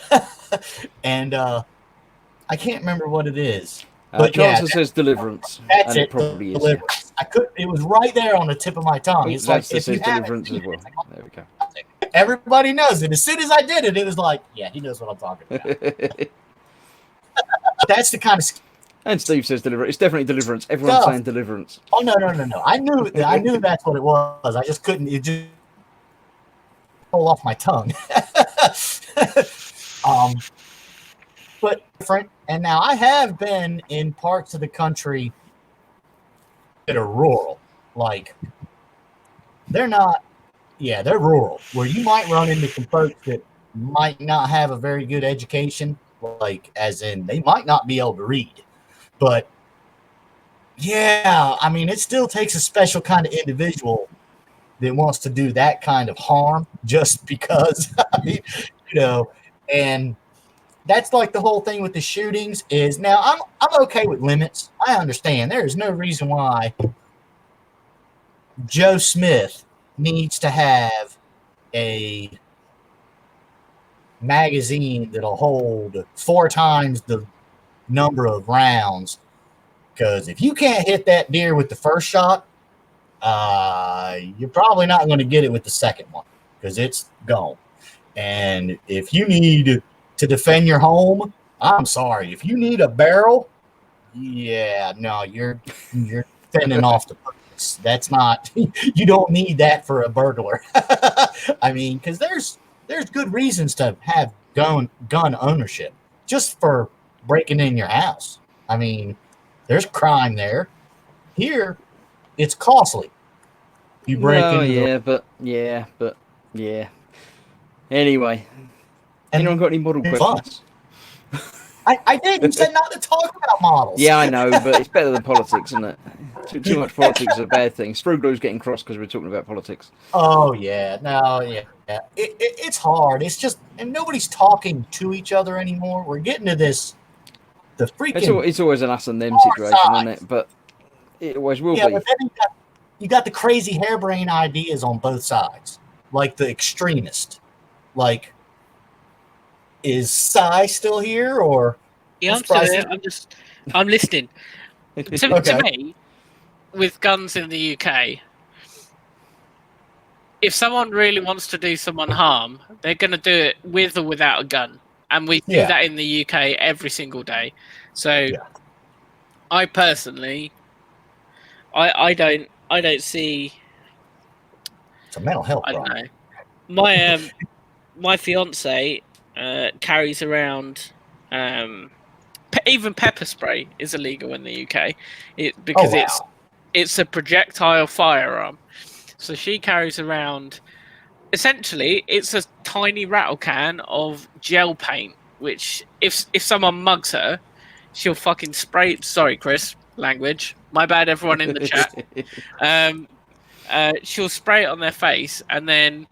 And I can't remember what it is. But Chancellor says Deliverance. That's and it. It probably is. Deliverance. It was right there on the tip of my tongue. It's That's if you Deliverance as well. There we go. Everybody knows it. As soon as I did it, it was like, yeah, he knows what I'm talking about. That's the kind of And Steve says deliverance. It's definitely deliverance. Everyone's Stuff. saying deliverance. Oh no. I knew that's what it was. I just couldn't. It just roll off my tongue. But different. And now I have been in parts of the country that are rural. Like they're not. Yeah, they're rural, where you might run into some folks that might not have a very good education, like as in they might not be able to read. But yeah, I mean, it still takes a special kind of individual that wants to do that kind of harm just because, I mean, and that's like the whole thing with the shootings is now I'm okay with limits. I understand there is no reason why Joe Smith needs to have a magazine that'll hold 4 times the number of rounds. Because if you can't hit that deer with the first shot, you're probably not going to get it with the second one because it's gone. And if you need to defend your home, I'm sorry. If you need a barrel, yeah, no, you're fending off the purpose. That's not. You don't need that for a burglar. I mean, because there's good reasons to have gun ownership just for breaking in your house. I mean. There's crime there. Here, it's costly. You break into but Anyway, anyone got any model questions? I did. You said not to talk about models. Yeah, I know, but it's better than politics, isn't it? Too much politics is a bad thing. Spruglo's getting cross because we're talking about politics. Oh yeah, no, yeah. It's hard. It's just, and nobody's talking to each other anymore. We're getting to this. The freaking it's always an us and them situation, isn't it? But it always will be. But then you got the crazy harebrained ideas on both sides, like the extremist. Like, is Cy still here, or? Yeah, I'm still here. I'm listening. To me, with guns in the UK, if someone really wants to do someone harm, they're going to do it with or without a gun. And we do that in the UK every single day. So, I personally, I don't see. It's a mental health problem. I don't know. My fiance carries around even pepper spray is illegal in the UK because it's a projectile firearm. So she carries around. Essentially, it's a tiny rattle can of gel paint, which if someone mugs her, she'll fucking spray. Sorry, Chris, language. My bad, everyone in the chat. She'll spray it on their face, and then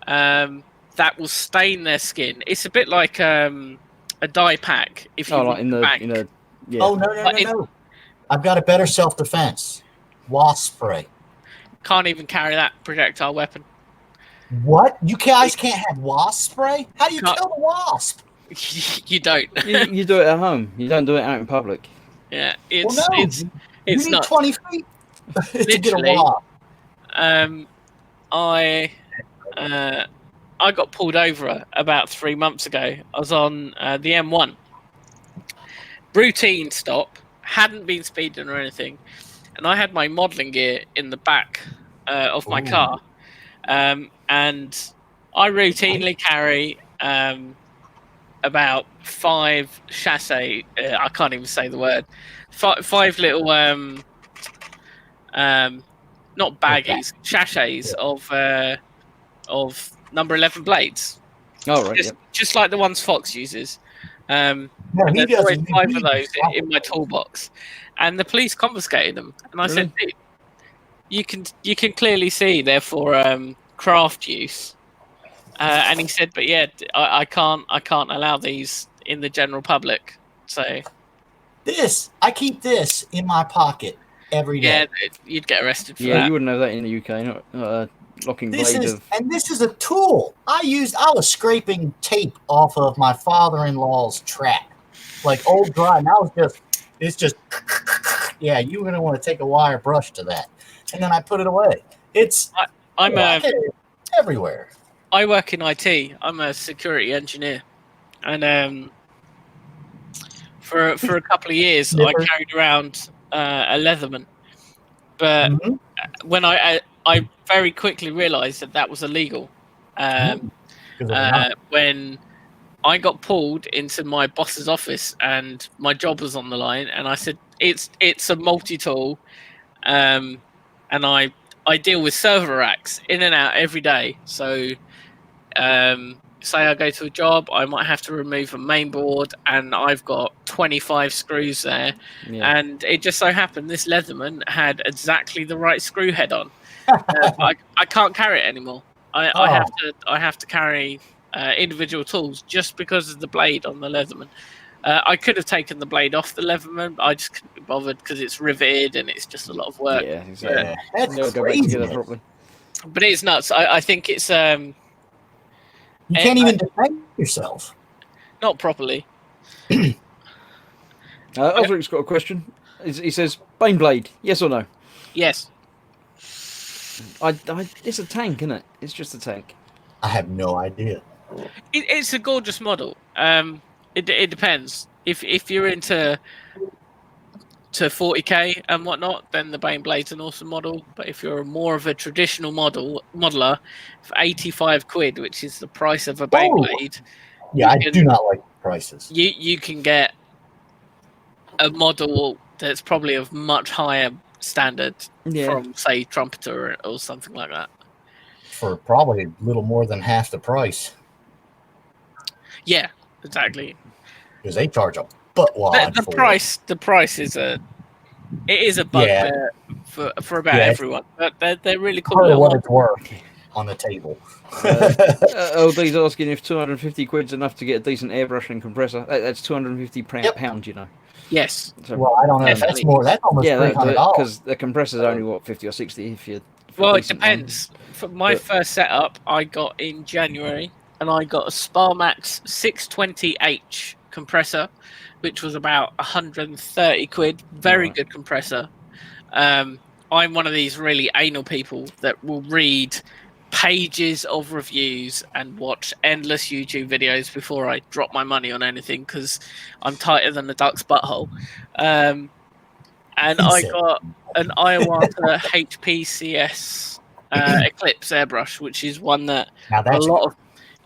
that will stain their skin. It's a bit like a dye pack. If you like in the yeah. Oh no! I've got a better self-defense. Wasp spray. Can't even carry that projectile weapon. What? You guys can't have wasp spray? How do you kill the wasp? You don't. you do it at home. You don't do it out in public. Yeah, you need not 20 feet to get a wasp. I got pulled over about 3 months ago. I was on the M1. Routine stop. Hadn't been speeding or anything. And I had my modelling gear in the back of my car. And I routinely carry about 5 sachet. I can't even say the word. 5 little, not baggies, sachets of number 11 blades. Oh, right. Just like the ones Fox uses. No, there's always 5 of those in my toolbox. And the police confiscated them. And I said, "Dude, you can clearly see they're for craft use." And he said, "But yeah, I can't allow these in the general public." So I keep this in my pocket every day. Yeah, you'd get arrested for that. Yeah, you wouldn't have that in the UK. Not a locking blade of. And this is a tool I was scraping tape off of my father-in-law's track, like old dry. And it's just yeah. You're gonna want to take a wire brush to that, and then I put it away. I'm everywhere. I work in IT. I'm a security engineer, and for a couple of years. I Nipper. carried around a Leatherman, but Mhm. when I very quickly realised that was illegal. 'Cause of the knot. When I got pulled into my boss's office and my job was on the line, and I said it's a multi-tool, and I deal with server racks in and out every day. So say I go to a job, I might have to remove a main board, and I've got 25 screws there, Yeah. and it just so happened this Leatherman had exactly the right screw head on. I can't carry it anymore. I have to carry individual tools just because of the blade on the Leatherman. I could have taken the blade off the Leatherman, but I just couldn't be bothered because it's riveted and it's just a lot of work. Yeah, exactly. Yeah, that's Never go back crazy. together properly. But it's nuts. I think it's You can't even defend yourself. not properly. Aldrich's got a question. He says, Baneblade, yes or no? Yes. It's a tank, isn't it? It's just a tank. I have no idea. It's a gorgeous model. It depends. If you're into 40k and whatnot, then the Baneblade's an awesome model. But if you're more of a traditional modeler, for 85 quid, which is the price of a Baneblade, Yeah, I You can- do not like prices. you can get a model that's probably of much higher standard Yeah. from, say, Trumpeter or something like that. For probably a little more than half the price. Yeah, exactly. Because they charge a buttwad The for price is a bugbear for about Yeah. everyone. But they're really it. cool. For little what models. it's worth on the table. LD's asking if 250 quid's enough to get a decent airbrush and compressor. That's 250 Yep. pounds, you know. Yes. So, Well, I don't know if that's Definitely. more. That's almost yeah, $300. because the compressor's only, what, 50 or 60 if you're... for a Well, it decent one. depends. For my But- first setup, I got in January, and I got a Sparmax 620H compressor, which was about 130 quid. Very Right. good compressor. I'm one of these really anal people that will read pages of reviews and watch endless YouTube videos before I drop my money on anything because I'm tighter than the duck's butthole. And I He said- got an Iwata HPCS Eclipse airbrush, which is one that Now that's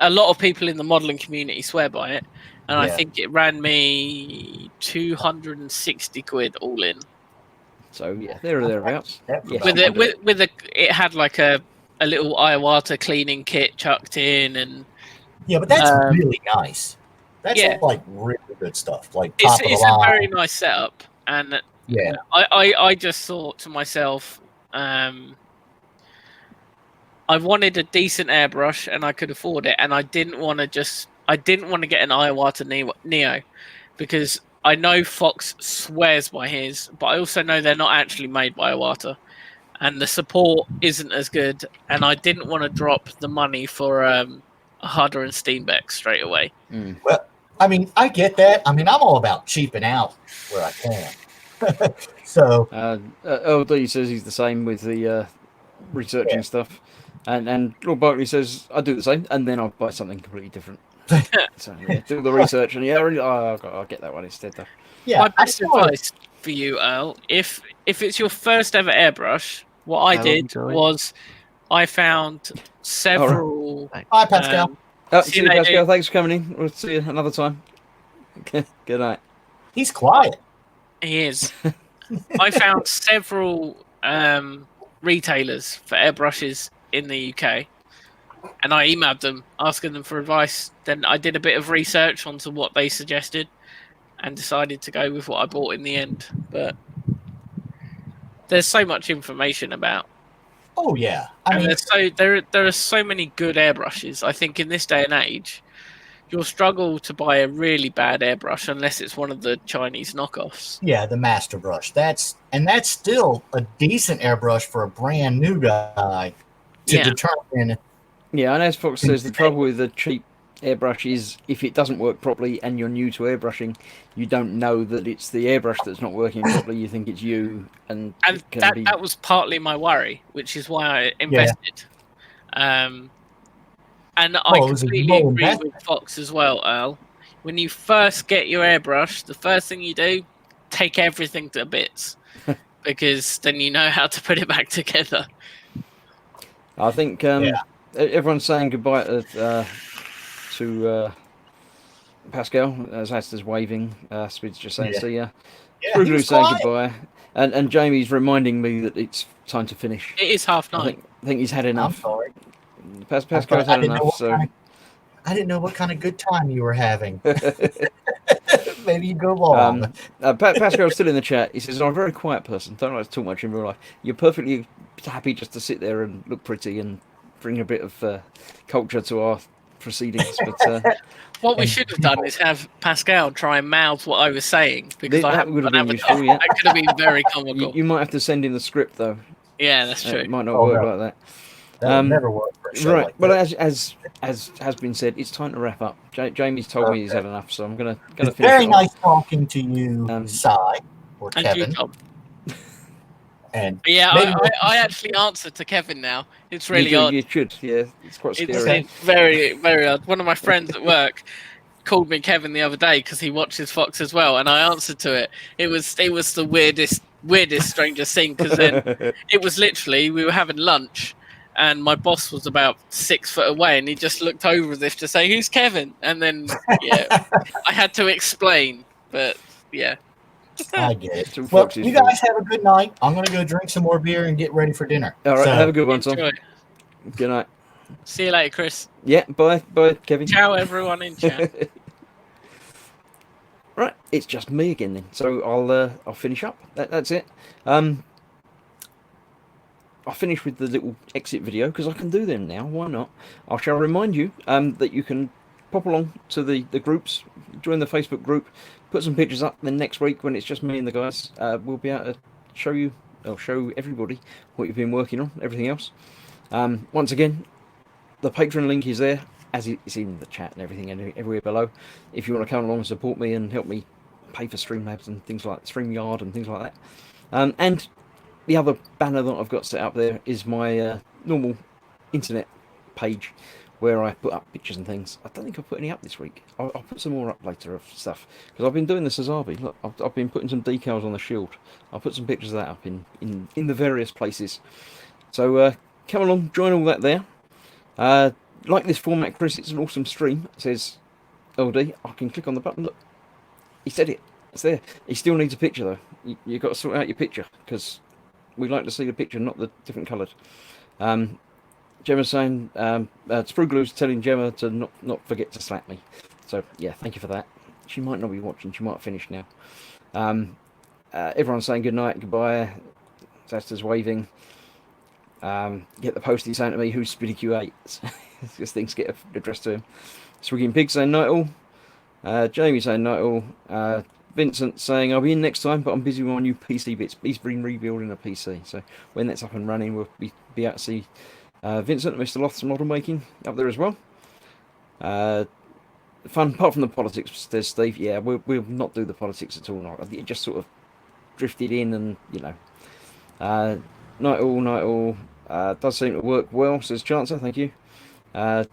a lot of people in the modeling community swear by it, and I Yeah. think it ran me 260 quid all in. So, yeah, there or thereabouts. that's Yeah. about With I'll it, do it. with a, it had like a little Iwata cleaning kit chucked in, and Yeah, but that's Um, really nice. That's yeah. like really good stuff. Like top of it's the a line. very nice setup. And Yeah. I just thought to myself, I wanted a decent airbrush and I could afford it, and I didn't want to get an Iwata Neo because I know Fox swears by his, but I also know they're not actually made by Iwata, and the support isn't as good, and I didn't want to drop the money for a Harder and Steenbeck straight away. Mm. I mean, I get that. I mean, I'm all about cheaping out where I can. So LD says he's the same with the researching stuff. And Lord Barkley says, I do the same, and then I'll buy something completely different. So, yeah, do the research, and I'll get that one instead, though. yeah, My I best saw it. advice for you, Earl, if it's your first ever airbrush, what I How did long was I found several. Hi, Pascal. um, Oh, See see you you, later. Pascal. Thanks for coming in. We'll see you another time. Okay, good night. He's quiet. He is. I found several retailers for airbrushes in the UK, and I emailed them asking them for advice. Then I did a bit of research onto what they suggested, and decided to go with what I bought in the end. But there's so much information about, Oh yeah. I and mean, there are so many good airbrushes. I think in this day and age, you'll struggle to buy a really bad airbrush unless it's one of the Chinese knockoffs. yeah, the master brush. That's still a decent airbrush for a brand new guy to Yeah. determine. Yeah, and as Fox says, the trouble with the cheap airbrush is if it doesn't work properly and you're new to airbrushing, you don't know that it's the airbrush that's not working properly. You think it's you, and And it can that, be... that was partly my worry, which is why I invested. And I Well, it was a completely low agree investment. with Fox as well, Earl. when you first get your airbrush, the first thing you do, take everything to bits, because then you know how to put it back together. I think everyone's saying goodbye to Pascal, as Asta's waving. Speed's just saying, see ya. Yeah, Screw he Glue was saying quiet. goodbye. And Jamie's reminding me that it's time to finish. It is 9:30. I think he's had I'm enough. sorry. Pascal's I had didn't know enough, what so... kind I didn't know what kind of good time you were having. Maybe you go long. Pascal's still in the chat. He says, I'm a very quiet person. Don't like to talk much in real life. You're perfectly happy just to sit there and look pretty and bring a bit of culture to our proceedings. But What we should have done is have Pascal try and mouth what I was saying, because I that haven't would have done been Avatar. useful, yeah. That could have been very comical. You might have to send in the script, though. Yeah, that's true. It might not Oh, work no. like that. That would never work for a show Right, like but this. as has been said, it's time to wrap up. Jamie's told me he's had enough, so I'm gonna It's finish. very it off. nice talking to you, Cy, or And you, Kevin. Tom. And Yeah, maybe I actually answered to Kevin now. It's You really do, odd. you should, yeah. It's quite It's, scary. it's very, very odd. One of my friends at work called me Kevin the other day because he watches Fox as well, and I answered to it. It was the weirdest, strangest thing, because then it was literally, we were having lunch, and my boss was about 6 foot away, and he just looked over as if to say, "Who's Kevin?" And then I had to explain, but yeah. I get it. Some Well, Fox's you fault. guys have a good night. I'm going to go drink some more beer and get ready for dinner. All right, So, have a good one, Tom. Enjoy. Good night. See you later, Chris. Yeah, bye, Kevin. Ciao, everyone in chat. Right, it's just me again then. So I'll finish up. That's it. I'll finish with the little exit video because I can do them now. Why not? I shall remind you that you can pop along to the groups, join the Facebook group, put some pictures up. Then next week, when it's just me and the guys, we'll be able to show everybody what you've been working on, everything else. Once again, the Patreon link is there, as it's in the chat and everything, and everywhere below. If you want to come along and support me and help me pay for Streamlabs and things like StreamYard and things like that. And the other banner that I've got set up there is my normal internet page where I put up pictures and things. I don't think I've put any up this week. I'll put some more up later of stuff, because I've been doing the Sazabi. Look, I've been putting some decals on the shield. I'll put some pictures of that up in the various places. So come along, join all that there. Like this format, Chris, it's an awesome stream. It says LD. I can click on the button. Look, he said it. It's there. He still needs a picture though. You've got to sort out your picture, because we like to see the picture, not the different coloured. Gemma's saying, Sprugglue's telling Gemma to not forget to slap me. So yeah, thank you for that. She might not be watching. She might have finished now. Everyone's saying good night, goodbye. Zasta's waving. Get the postie saying to me, who's Speedy Q8? Because things get addressed to him. Swiggy Pig saying night all. Jamie saying night all. Vincent saying, I'll be in next time, but I'm busy with my new PC bits. He's been rebuilding a PC. So when that's up and running, we'll be able to see Vincent and Mr. Loth's model making up there as well. Fun, apart from the politics, says Steve. Yeah, we'll not do the politics at all. It just sort of drifted in, and, you know. Night all. Does seem to work well, says Chancer. Thank you. I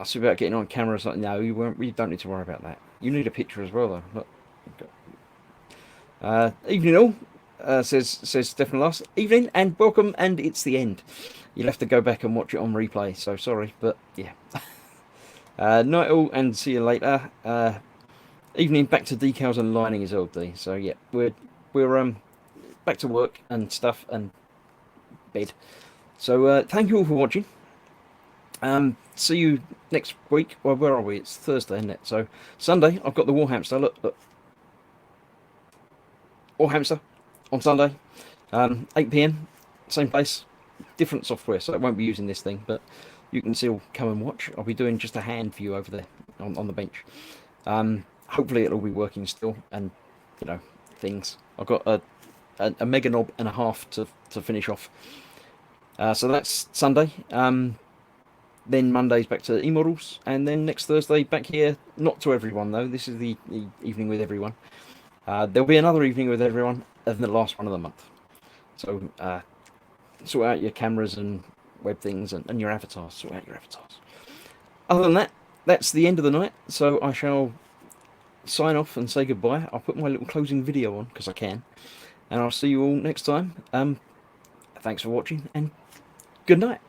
see about getting on camera or something. No, you don't need to worry about that. You need a picture as well, though. Look. Evening all, says Stephen Last. Evening and welcome, and it's the end. You'll have to go back and watch it on replay, so sorry, but yeah. Night all, and see you later. Evening, back to decals and lining is LD. So yeah, we're back to work and stuff and bed. So thank you all for watching. See you next week. Well, where are we? It's Thursday, isn't it? So Sunday, I've got the Warhamster. Look. Warhamster on Sunday, 8 PM, same place, different software, so I won't be using this thing, but you can still come and watch. I'll be doing just a hand view over there on the bench. Hopefully it'll be working still, and you know, things. I've got a mega knob and a half to finish off. So that's Sunday. Then Monday's back to E-Models, and then next Thursday back here, not to everyone though, this is the evening with everyone. There'll be another evening with everyone, and the last one of the month. So sort out your cameras and web things and your avatars. Sort out your avatars. Other than that, that's the end of the night. So I shall sign off and say goodbye. I'll put my little closing video on because I can, and I'll see you all next time. Thanks for watching and good night.